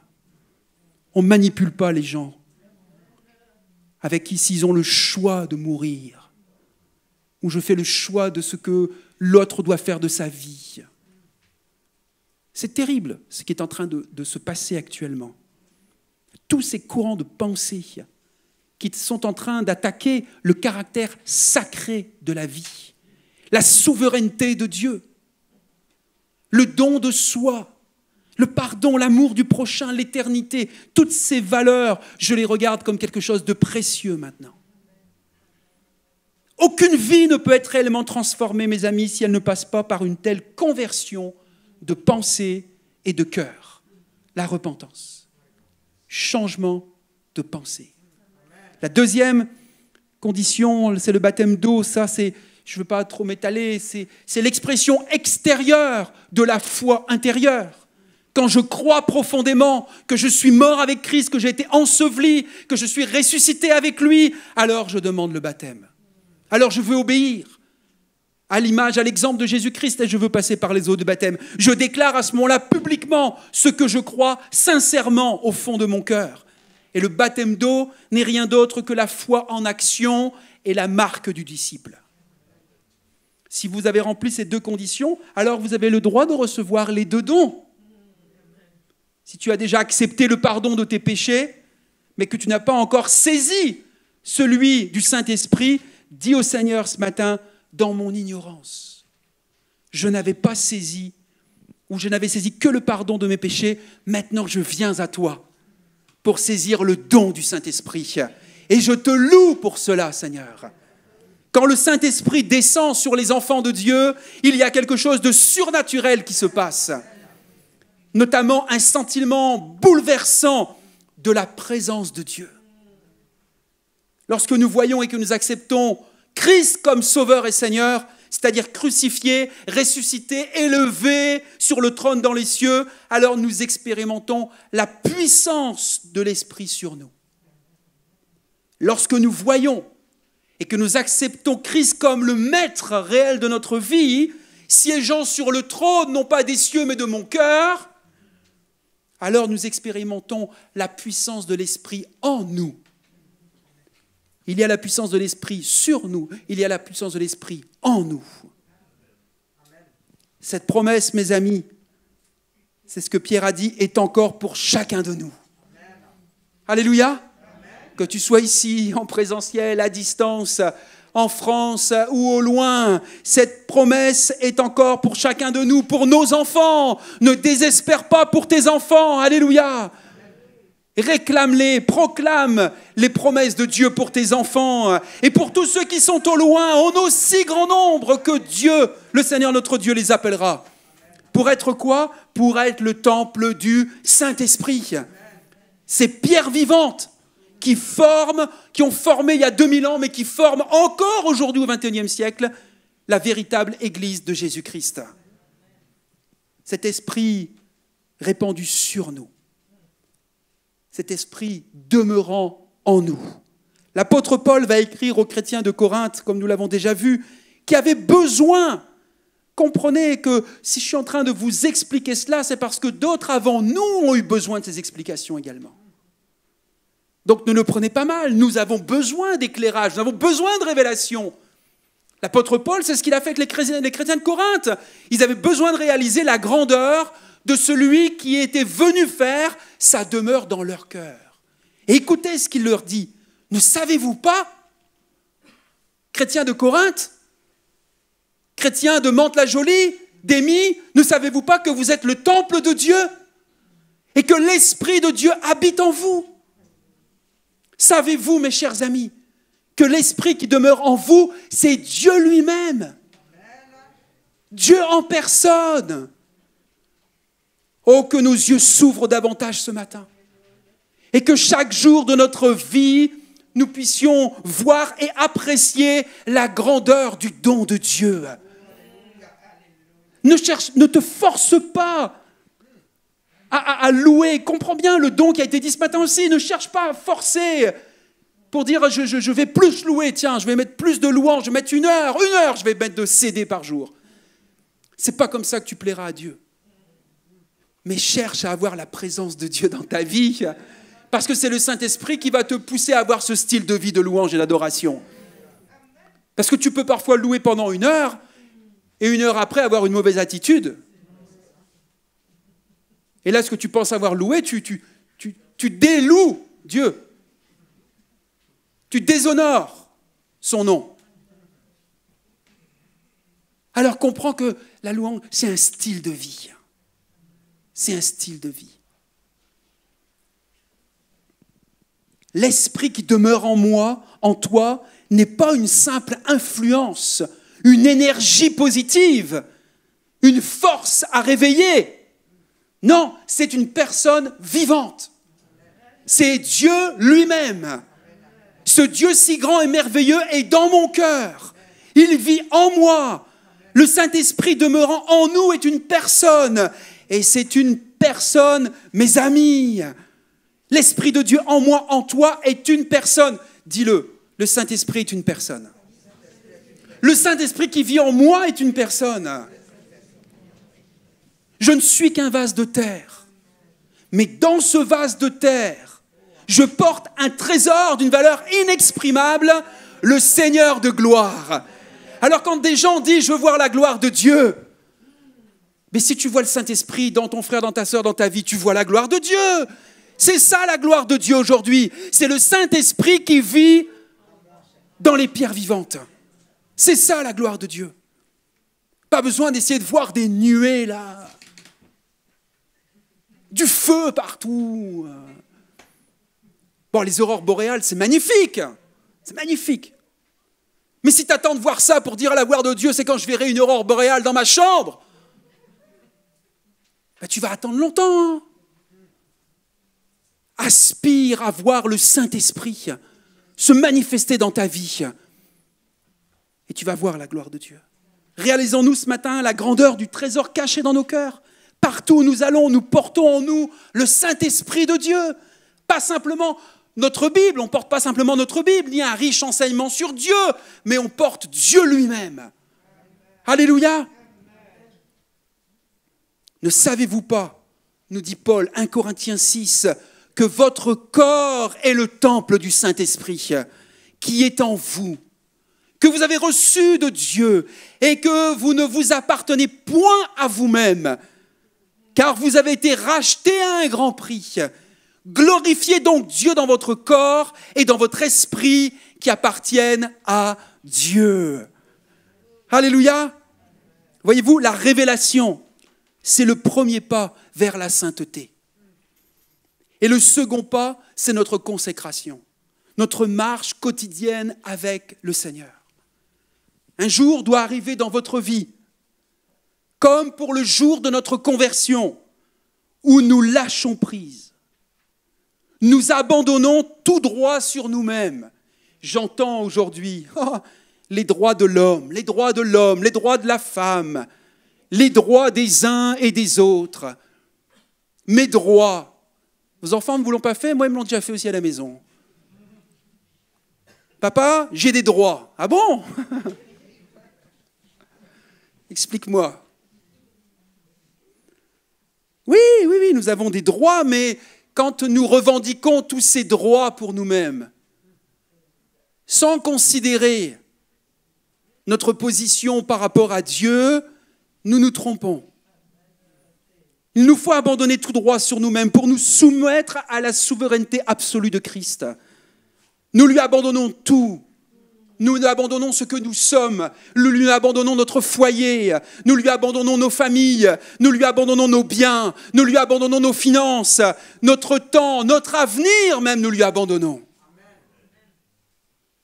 On ne manipule pas les gens avec qui, s'ils ont le choix de mourir, ou je fais le choix de ce que l'autre doit faire de sa vie. C'est terrible ce qui est en train de se passer actuellement. Tous ces courants de pensée qui sont en train d'attaquer le caractère sacré de la vie, la souveraineté de Dieu, le don de soi, le pardon, l'amour du prochain, l'éternité, toutes ces valeurs, je les regarde comme quelque chose de précieux maintenant. Aucune vie ne peut être réellement transformée, mes amis, si elle ne passe pas par une telle conversion de pensée et de cœur. La repentance. Changement de pensée. La deuxième condition, c'est le baptême d'eau. Ça, c'est, je ne veux pas trop m'étaler, c'est l'expression extérieure de la foi intérieure. Quand je crois profondément que je suis mort avec Christ, que j'ai été enseveli, que je suis ressuscité avec lui, alors je demande le baptême. Alors je veux obéir à l'image, à l'exemple de Jésus-Christ, et je veux passer par les eaux de baptême. Je déclare à ce moment-là publiquement ce que je crois sincèrement au fond de mon cœur. Et le baptême d'eau n'est rien d'autre que la foi en action et la marque du disciple. Si vous avez rempli ces deux conditions, alors vous avez le droit de recevoir les deux dons. Si tu as déjà accepté le pardon de tes péchés, mais que tu n'as pas encore saisi celui du Saint-Esprit, dis au Seigneur ce matin, dans mon ignorance, je n'avais pas saisi, ou je n'avais saisi que le pardon de mes péchés, maintenant je viens à toi pour saisir le don du Saint-Esprit. Et je te loue pour cela, Seigneur. Quand le Saint-Esprit descend sur les enfants de Dieu, il y a quelque chose de surnaturel qui se passe. Notamment un sentiment bouleversant de la présence de Dieu. Lorsque nous voyons et que nous acceptons Christ comme Sauveur et Seigneur, c'est-à-dire crucifié, ressuscité, élevé sur le trône dans les cieux, alors nous expérimentons la puissance de l'Esprit sur nous. Lorsque nous voyons et que nous acceptons Christ comme le maître réel de notre vie, siégeant sur le trône, non pas des cieux mais de mon cœur, alors nous expérimentons la puissance de l'Esprit en nous. Il y a la puissance de l'Esprit sur nous, il y a la puissance de l'Esprit en nous. Cette promesse, mes amis, c'est ce que Pierre a dit, est encore pour chacun de nous. Alléluia. Que tu sois ici, en présentiel, à distance, en France ou au loin, cette promesse est encore pour chacun de nous, pour nos enfants. Ne désespère pas pour tes enfants. Alléluia. Réclame-les, proclame les promesses de Dieu pour tes enfants et pour tous ceux qui sont au loin, en aussi grand nombre que Dieu, le Seigneur notre Dieu, les appellera. Pour être quoi ? Pour être le temple du Saint-Esprit. Ces pierres vivantes qui ont formé il y a 2000 ans, mais qui forment encore aujourd'hui au XXIe siècle la véritable Église de Jésus-Christ. Cet esprit répandu sur nous. Cet esprit demeurant en nous. L'apôtre Paul va écrire aux chrétiens de Corinthe, comme nous l'avons déjà vu, qui avaient besoin. Comprenez que si je suis en train de vous expliquer cela, c'est parce que d'autres avant nous ont eu besoin de ces explications également. Donc ne le prenez pas mal, nous avons besoin d'éclairage, nous avons besoin de révélation. L'apôtre Paul, c'est ce qu'il a fait avec les chrétiens de Corinthe. Ils avaient besoin de réaliser la grandeur de celui qui était venu faire sa demeure dans leur cœur. Et écoutez ce qu'il leur dit. Ne savez-vous pas, chrétiens de Corinthe, chrétiens de Mantes-la-Jolie, d'Émy, ne savez-vous pas que vous êtes le temple de Dieu et que l'Esprit de Dieu habite en vous ? Savez-vous, mes chers amis, que l'Esprit qui demeure en vous, c'est Dieu lui-même. Dieu en personne. Oh, que nos yeux s'ouvrent davantage ce matin. Et que chaque jour de notre vie, nous puissions voir et apprécier la grandeur du don de Dieu. Ne te force pas à louer. Comprends bien le don qui a été dit ce matin aussi. Ne cherche pas à forcer pour dire je vais plus louer. Tiens, je vais mettre plus de louanges. Je vais mettre une heure, je vais mettre de CD par jour. C'est pas comme ça que tu plairas à Dieu. Mais cherche à avoir la présence de Dieu dans ta vie, parce que c'est le Saint-Esprit qui va te pousser à avoir ce style de vie de louange et d'adoration. Parce que tu peux parfois louer pendant une heure, et une heure après avoir une mauvaise attitude. Et là, ce que tu penses avoir loué, tu déloues Dieu. Tu déshonores son nom. Alors comprends que la louange, c'est un style de vie. C'est un style de vie. L'esprit qui demeure en moi, en toi, n'est pas une simple influence, une énergie positive, une force à réveiller. Non, c'est une personne vivante. C'est Dieu lui-même. Ce Dieu si grand et merveilleux est dans mon cœur. Il vit en moi. Le Saint-Esprit demeurant en nous est une personne. Et c'est une personne, mes amis. L'Esprit de Dieu en moi, en toi, est une personne. Dis-le, le Saint-Esprit est une personne. Le Saint-Esprit qui vit en moi est une personne. Je ne suis qu'un vase de terre. Mais dans ce vase de terre, je porte un trésor d'une valeur inexprimable, le Seigneur de gloire. Alors quand des gens disent « je veux voir la gloire de Dieu », mais si tu vois le Saint-Esprit dans ton frère, dans ta sœur, dans ta vie, tu vois la gloire de Dieu. C'est ça la gloire de Dieu aujourd'hui. C'est le Saint-Esprit qui vit dans les pierres vivantes. C'est ça la gloire de Dieu. Pas besoin d'essayer de voir des nuées là. Du feu partout. Bon, les aurores boréales, c'est magnifique. C'est magnifique. Mais si tu attends de voir ça pour dire la gloire de Dieu, c'est quand je verrai une aurore boréale dans ma chambre, ben, tu vas attendre longtemps. Aspire à voir le Saint-Esprit se manifester dans ta vie. Et tu vas voir la gloire de Dieu. Réalisons-nous ce matin la grandeur du trésor caché dans nos cœurs. Partout où nous allons, nous portons en nous le Saint-Esprit de Dieu. Pas simplement notre Bible, on ne porte pas simplement notre Bible, ni un riche enseignement sur Dieu, mais on porte Dieu lui-même. Alléluia. Ne savez-vous pas, nous dit Paul, 1 Corinthiens 6, que votre corps est le temple du Saint-Esprit qui est en vous, que vous avez reçu de Dieu et que vous ne vous appartenez point à vous-même, car vous avez été rachetés à un grand prix. Glorifiez donc Dieu dans votre corps et dans votre esprit qui appartiennent à Dieu. Alléluia. Voyez-vous, la révélation, c'est le premier pas vers la sainteté. Et le second pas, c'est notre consécration, notre marche quotidienne avec le Seigneur. Un jour doit arriver dans votre vie, comme pour le jour de notre conversion, où nous lâchons prise. Nous abandonnons tout droit sur nous-mêmes. J'entends aujourd'hui les droits de l'homme, les droits de l'homme, les droits de la femme, les droits des uns et des autres. Mes droits. Vos enfants ne vous l'ont pas fait, moi ils me l'ont déjà fait aussi à la maison. Papa, j'ai des droits. Ah bon? Explique-moi. Oui, nous avons des droits, mais quand nous revendiquons tous ces droits pour nous-mêmes, sans considérer notre position par rapport à Dieu, nous nous trompons. Il nous faut abandonner tout droit sur nous-mêmes pour nous soumettre à la souveraineté absolue de Christ. Nous lui abandonnons tout. Nous lui abandonnons ce que nous sommes. Nous lui abandonnons notre foyer. Nous lui abandonnons nos familles. Nous lui abandonnons nos biens. Nous lui abandonnons nos finances. Notre temps, notre avenir même, nous lui abandonnons.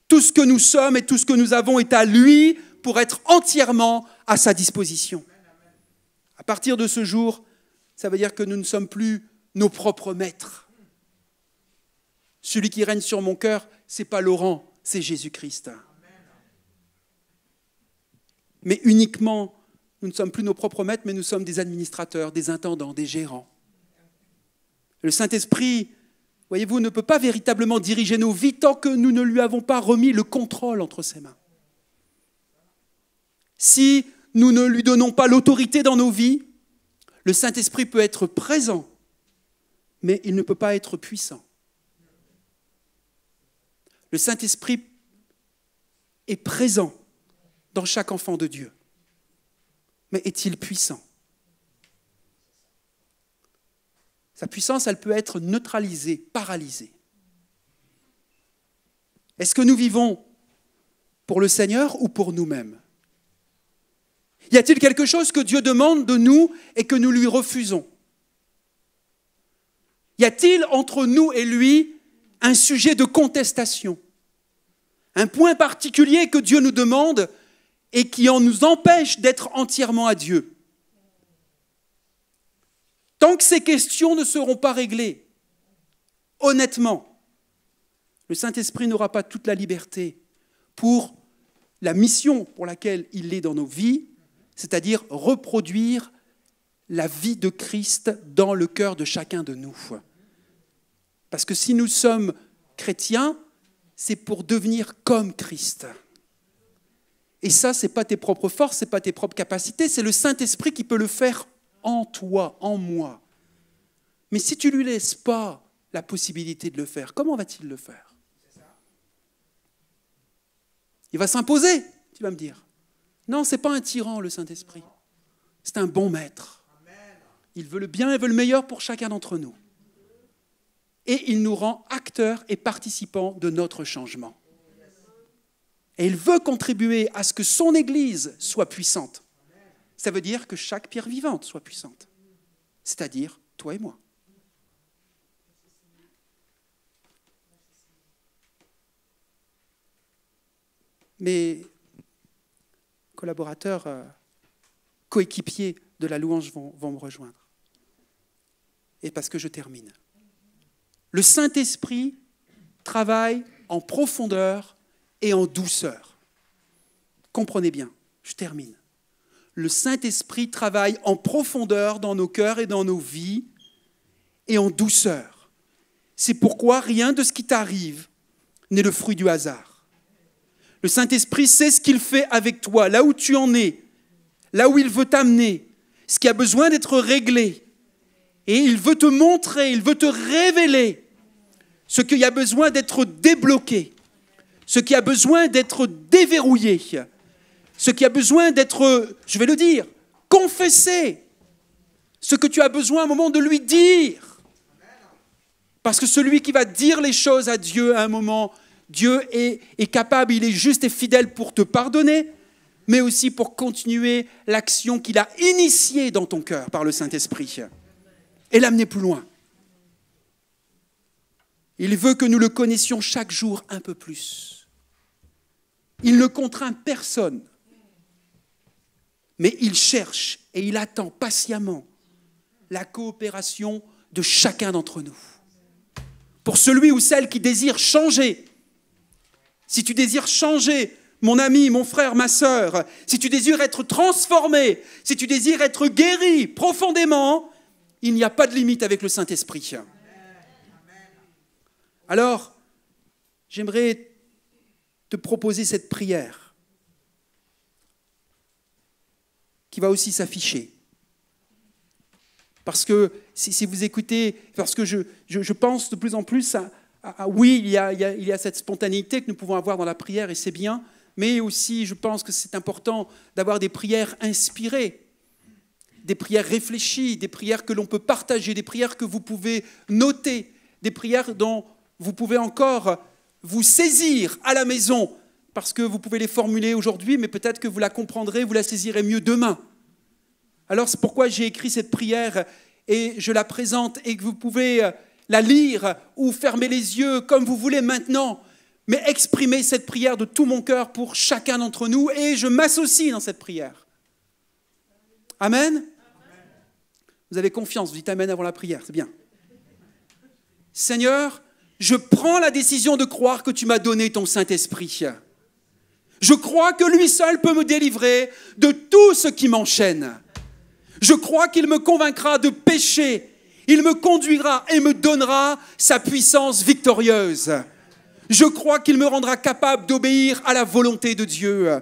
Tout ce que nous sommes et tout ce que nous avons est à lui pour être entièrement à sa disposition. À partir de ce jour, ça veut dire que nous ne sommes plus nos propres maîtres. Celui qui règne sur mon cœur, ce n'est pas Laurent, c'est Jésus-Christ. Mais uniquement, nous ne sommes plus nos propres maîtres, mais nous sommes des administrateurs, des intendants, des gérants. Le Saint-Esprit, voyez-vous, ne peut pas véritablement diriger nos vies tant que nous ne lui avons pas remis le contrôle entre ses mains. Si nous ne lui donnons pas l'autorité dans nos vies, le Saint-Esprit peut être présent, mais il ne peut pas être puissant. Le Saint-Esprit est présent dans chaque enfant de Dieu. Mais est-il puissant? Sa puissance, elle peut être neutralisée, paralysée. Est-ce que nous vivons pour le Seigneur ou pour nous-mêmes? Y a-t-il quelque chose que Dieu demande de nous et que nous lui refusons? Y a-t-il entre nous et lui un sujet de contestation? Un point particulier que Dieu nous demande et qui en nous empêche d'être entièrement à Dieu? Tant que ces questions ne seront pas réglées, honnêtement, Le Saint-Esprit n'aura pas toute la liberté pour la mission pour laquelle il est dans nos vies, c'est-à-dire reproduire la vie de Christ dans le cœur de chacun de nous. Parce que si nous sommes chrétiens, c'est pour devenir comme Christ. Et ça, ce n'est pas tes propres forces, ce n'est pas tes propres capacités, c'est le Saint-Esprit qui peut le faire en toi, en moi. Mais si tu ne lui laisses pas la possibilité de le faire, comment va-t-il le faire? Il va s'imposer, tu vas me dire. Non, ce n'est pas un tyran, le Saint-Esprit. C'est un bon maître. Il veut le bien et veut le meilleur pour chacun d'entre nous. Et il nous rend acteurs et participants de notre changement. Et il veut contribuer à ce que son Église soit puissante. Ça veut dire que chaque pierre vivante soit puissante. C'est-à-dire toi et moi. Mes collaborateurs, coéquipiers de la louange vont me rejoindre. Et parce que je termine. Le Saint-Esprit travaille en profondeur et en douceur. Comprenez bien, je termine. Le Saint-Esprit travaille en profondeur dans nos cœurs et dans nos vies et en douceur. C'est pourquoi rien de ce qui t'arrive n'est le fruit du hasard. Le Saint-Esprit sait ce qu'il fait avec toi, là où tu en es, là où il veut t'amener, ce qui a besoin d'être réglé. Et il veut te montrer, il veut te révéler ce qui a besoin d'être débloqué, ce qui a besoin d'être déverrouillé, ce qui a besoin d'être, je vais le dire, confessé, ce que tu as besoin à un moment de lui dire. Parce que celui qui va dire les choses à Dieu à un moment, Dieu est capable, il est juste et fidèle pour te pardonner, mais aussi pour continuer l'action qu'il a initiée dans ton cœur par le Saint-Esprit et l'amener plus loin. Il veut que nous le connaissions chaque jour un peu plus. Il ne contraint personne, mais il cherche et il attend patiemment la coopération de chacun d'entre nous. Pour celui ou celle qui désire changer, si tu désires changer, mon ami, mon frère, ma sœur, si tu désires être transformé, si tu désires être guéri profondément, il n'y a pas de limite avec le Saint-Esprit. Alors, j'aimerais te proposer cette prière qui va aussi s'afficher. Parce que si vous écoutez, parce que je pense de plus en plus oui, il y a cette spontanéité que nous pouvons avoir dans la prière et c'est bien, mais aussi je pense que c'est important d'avoir des prières inspirées, des prières réfléchies, des prières que l'on peut partager, des prières que vous pouvez noter, des prières dont vous pouvez encore vous saisir à la maison, parce que vous pouvez les formuler aujourd'hui, mais peut-être que vous la comprendrez, vous la saisirez mieux demain. Alors c'est pourquoi j'ai écrit cette prière et je la présente et que vous pouvez la lire ou fermer les yeux comme vous voulez maintenant, mais exprimer cette prière de tout mon cœur pour chacun d'entre nous et je m'associe dans cette prière. Amen. Vous avez confiance, vous dites Amen avant la prière, c'est bien. Seigneur, je prends la décision de croire que tu m'as donné ton Saint-Esprit. Je crois que lui seul peut me délivrer de tout ce qui m'enchaîne. Je crois qu'il me convaincra de pécher. Il me conduira et me donnera sa puissance victorieuse. Je crois qu'il me rendra capable d'obéir à la volonté de Dieu.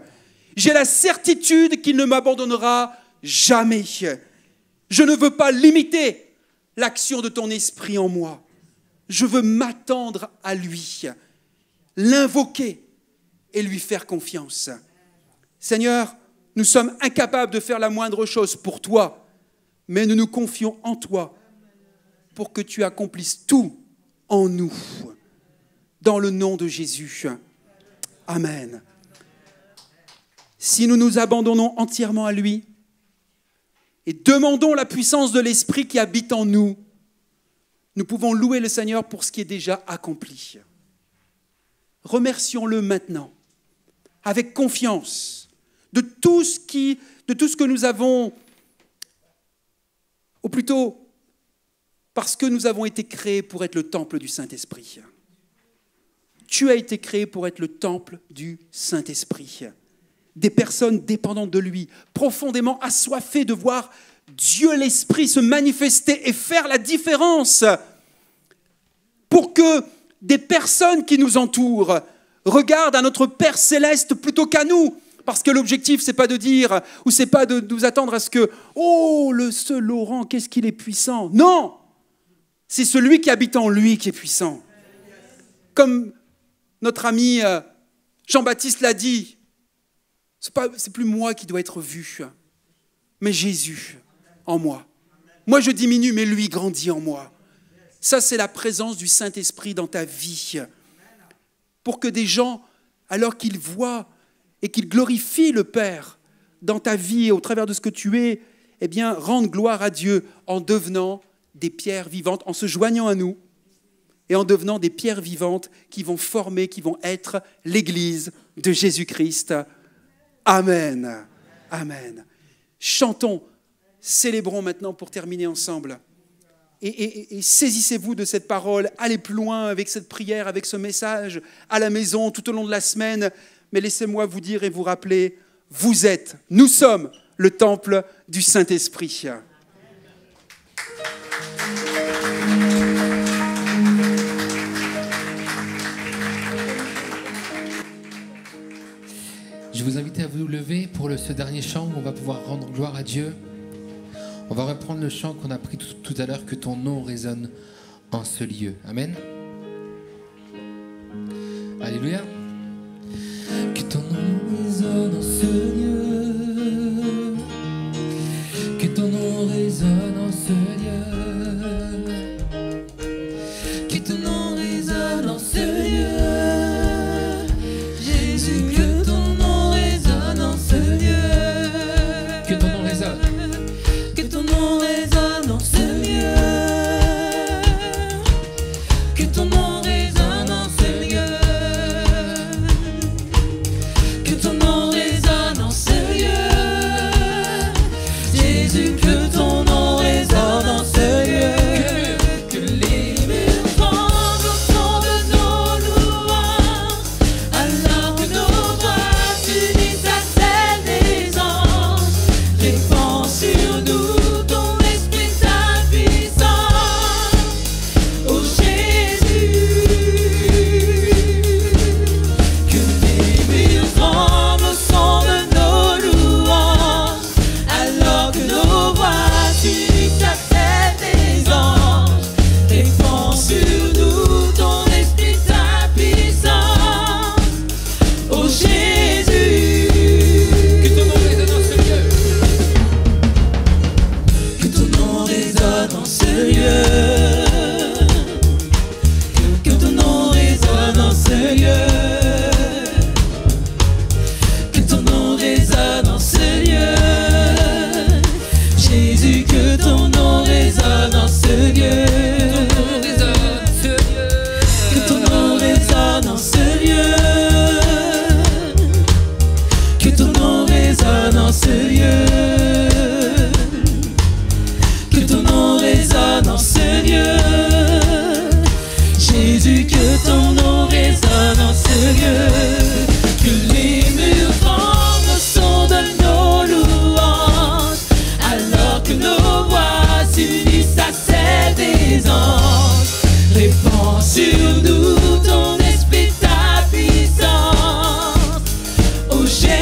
J'ai la certitude qu'il ne m'abandonnera jamais. Je ne veux pas limiter l'action de ton esprit en moi. Je veux m'attendre à lui, l'invoquer et lui faire confiance. Seigneur, nous sommes incapables de faire la moindre chose pour toi, mais nous nous confions en toi pour que tu accomplisses tout en nous. Dans le nom de Jésus. Amen. Si nous nous abandonnons entièrement à lui et demandons la puissance de l'Esprit qui habite en nous, nous pouvons louer le Seigneur pour ce qui est déjà accompli. Remercions-le maintenant, avec confiance, de tout ce que nous avons, ou plutôt parce que nous avons été créés pour être le temple du Saint-Esprit. Tu as été créé pour être le temple du Saint-Esprit. Des personnes dépendantes de lui, profondément assoiffées de voir Dieu l'Esprit se manifester et faire la différence pour que des personnes qui nous entourent regardent à notre Père Céleste plutôt qu'à nous. Parce que l'objectif, c'est pas de dire, ou c'est pas de nous attendre à ce que, oh, ce Laurent, qu'est-ce qu'il est puissant. Non, c'est celui qui habite en lui qui est puissant. Comme notre ami Jean-Baptiste l'a dit, c'est plus moi qui dois être vu, mais Jésus en moi. Moi, je diminue, mais lui grandit en moi. Ça, c'est la présence du Saint-Esprit dans ta vie. Pour que des gens, alors qu'ils voient et qu'ils glorifient le Père dans ta vie et au travers de ce que tu es, eh bien, rendent gloire à Dieu en devenant des pierres vivantes, en se joignant à nous et en devenant des pierres vivantes qui vont former, qui vont être l'Église de Jésus-Christ. Amen. Amen. Chantons, célébrons maintenant pour terminer ensemble. Et saisissez-vous de cette parole, allez plus loin avec cette prière, avec ce message, à la maison, tout au long de la semaine. Mais laissez-moi vous dire et vous rappeler, nous sommes le temple du Saint-Esprit. Je vous invite à vous lever pour ce dernier chant où on va pouvoir rendre gloire à Dieu. On va reprendre le chant qu'on a pris tout à l'heure, que ton nom résonne en ce lieu. Amen. Alléluia. Que ton nom résonne en ce lieu. Que ton nom résonne en ce lieu. Que ton nom résonne en ce lieu. Jésus, que ton nom résonne en ce lieu. Que ton nom résonne. Que ton nom résonne en ce lieu. Que ton nom résonne en ce lieu. Que ton nom résonne en ce lieu. Jésus, que ton nom résonne en ce lieu. Que les murs tremblent au son de nos louanges, alors que nos voix s'unissent à celles des anges. Répands sur nous ton esprit, ta puissance, ô Jésus. Que les murs tremblent au son de nos louanges, alors que nos voix s'unissent à celles des anges. Répands sur nous ton esprit, ta puissance, ô Jésus. Que ton nom résonne en ce lieu. Que ton nom résonne en ce lieu. Que ton nom résonne en ce lieu. Que ton nom résonne en ce lieu. Jésus, que ton nom résonne en ce lieu. Que ton nom résonne en ce lieu. Que ton nom résonne en ce lieu. Que ton nom résonne en ce lieu. Jésus, que ton nom résonne en ce lieu. Que les murs tremblent au son de nos louanges, alors que nos voix s'unissent à celles des anges. Répands sur nous ton esprit, ta puissance, ô Jésus.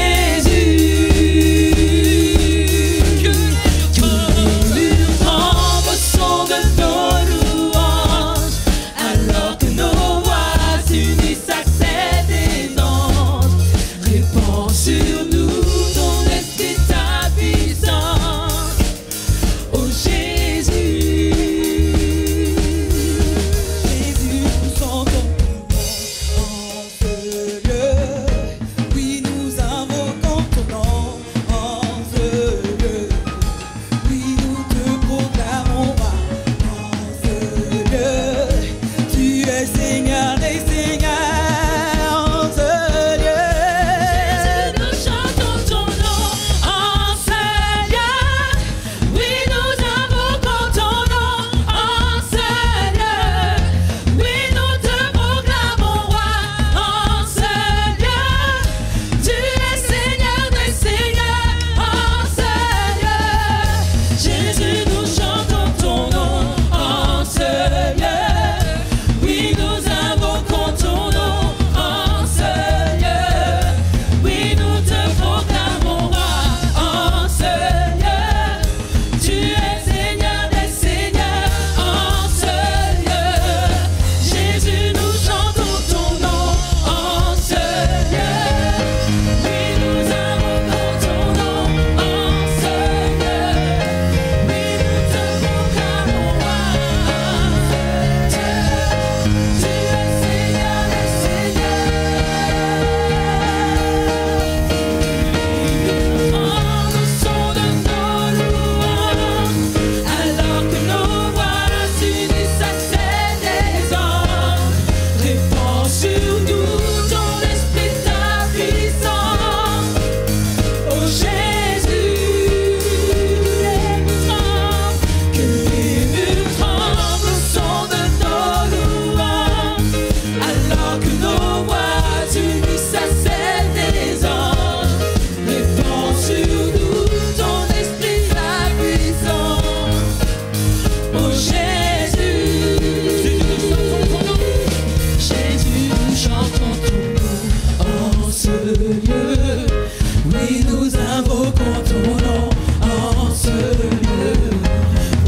Oui, nous invoquons ton nom en ce lieu.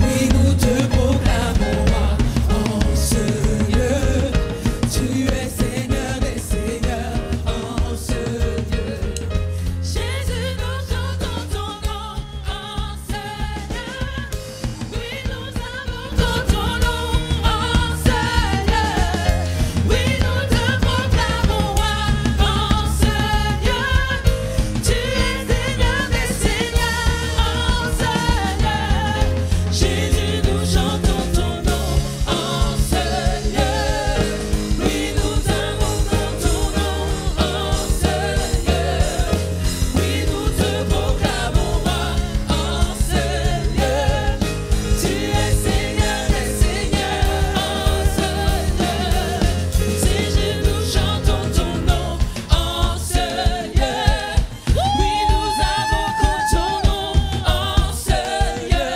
Oui, nous te proclamons roi en ce lieu. Tu es Seigneur des seigneurs en ce lieu. Jésus, nous chantons ton nom en ce lieu. Oui, nous invoquons ton nom en ce lieu. Oui, nous te proclamons roi en ce lieu. Tu es Seigneur des seigneurs en ce lieu. Jésus, nous chantons ton nom en ce lieu. Oui, nous invoquons ton nom en ce lieu. Oui, nous te proclamons roi en ce lieu. Tu es Seigneur des seigneurs en ce lieu. Jésus, nous chantons ton nom en ce lieu. Oui, nous invoquons ton nom en ce lieu.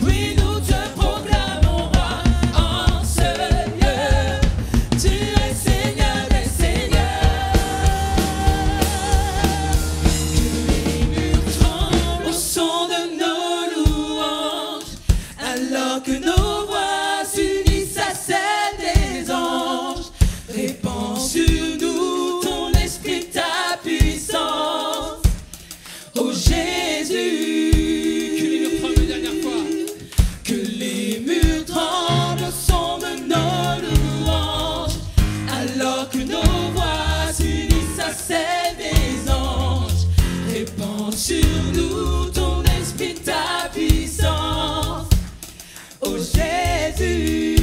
Oui, nous te proclamons roi en ce lieu. Tu es Seigneur des seigneurs. Que les murs tremblent au son de nos louanges, alors que nos voix s'unissent à celles des anges. Répands sur nous ton esprit, ta puissance. Oh Jésus, que les murs tremblent une dernière fois. Que les murs tremblent au son de nos louanges, alors que nos voix s'unissent à celles des anges. Répands sur nous ton esprit, ta puissance. Oh Jésus.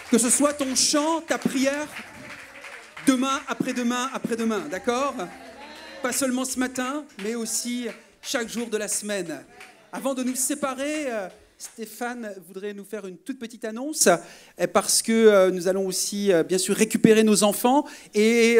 Que ce soit ton chant, ta prière, demain, après-demain, après-demain, d'accord? Pas seulement ce matin, mais aussi chaque jour de la semaine. Avant de nous séparer, Stéphane voudrait nous faire une toute petite annonce, parce que nous allons aussi, bien sûr, récupérer nos enfants et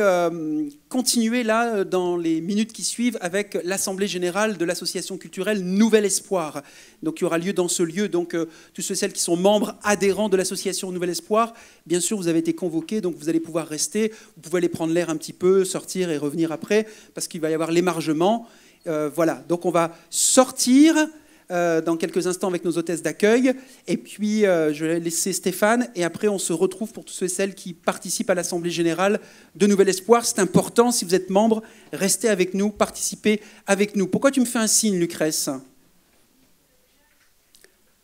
continuer là, dans les minutes qui suivent, avec l'Assemblée générale de l'association culturelle Nouvel Espoir. Donc, il y aura lieu dans ce lieu. Donc, tous ceux et celles qui sont membres adhérents de l'association Nouvel Espoir, bien sûr, vous avez été convoqués, donc vous allez pouvoir rester. Vous pouvez aller prendre l'air un petit peu, sortir et revenir après, parce qu'il va y avoir l'émargement. Voilà, donc on va sortir dans quelques instants avec nos hôtesses d'accueil. Et puis, je vais laisser Stéphane. Et après, on se retrouve pour tous ceux et celles qui participent à l'Assemblée générale de Nouvel Espoir. C'est important, si vous êtes membre, restez avec nous, participez avec nous. Pourquoi tu me fais un signe, Lucrèce?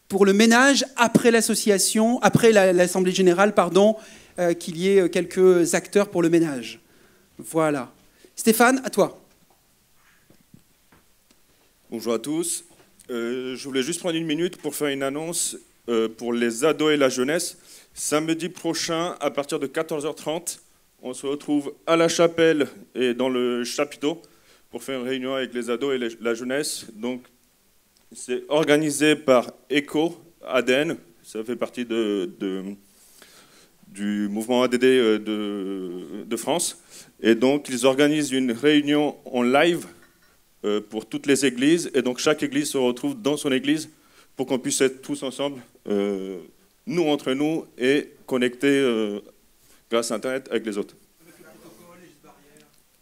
Pour le ménage, après l'association, après l'Assemblée générale, pardon, qu'il y ait quelques acteurs pour le ménage. Voilà. Stéphane, à toi. Bonjour à tous. Je voulais juste prendre une minute pour faire une annonce pour les ados et la jeunesse. Samedi prochain, à partir de 14h30, on se retrouve à la chapelle et dans le chapiteau pour faire une réunion avec les ados et la jeunesse. Donc, c'est organisé par ECHO, ADN, ça fait partie du mouvement ADD de France. Et donc, ils organisent une réunion en live pour toutes les églises, et donc chaque église se retrouve dans son église pour qu'on puisse être tous ensemble, nous entre nous, et connectés grâce à Internet avec les autres.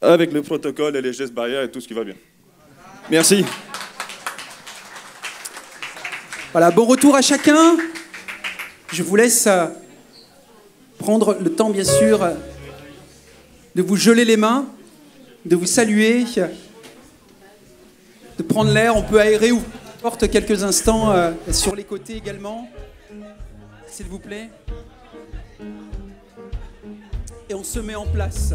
Avec le protocole et les gestes barrières et tout ce qui va bien. Merci. Voilà, bon retour à chacun. Je vous laisse prendre le temps, bien sûr, de vous geler les mains, de vous saluer, de prendre l'air. On peut aérer ou porte quelques instants sur les côtés également, s'il vous plaît. Et on se met en place.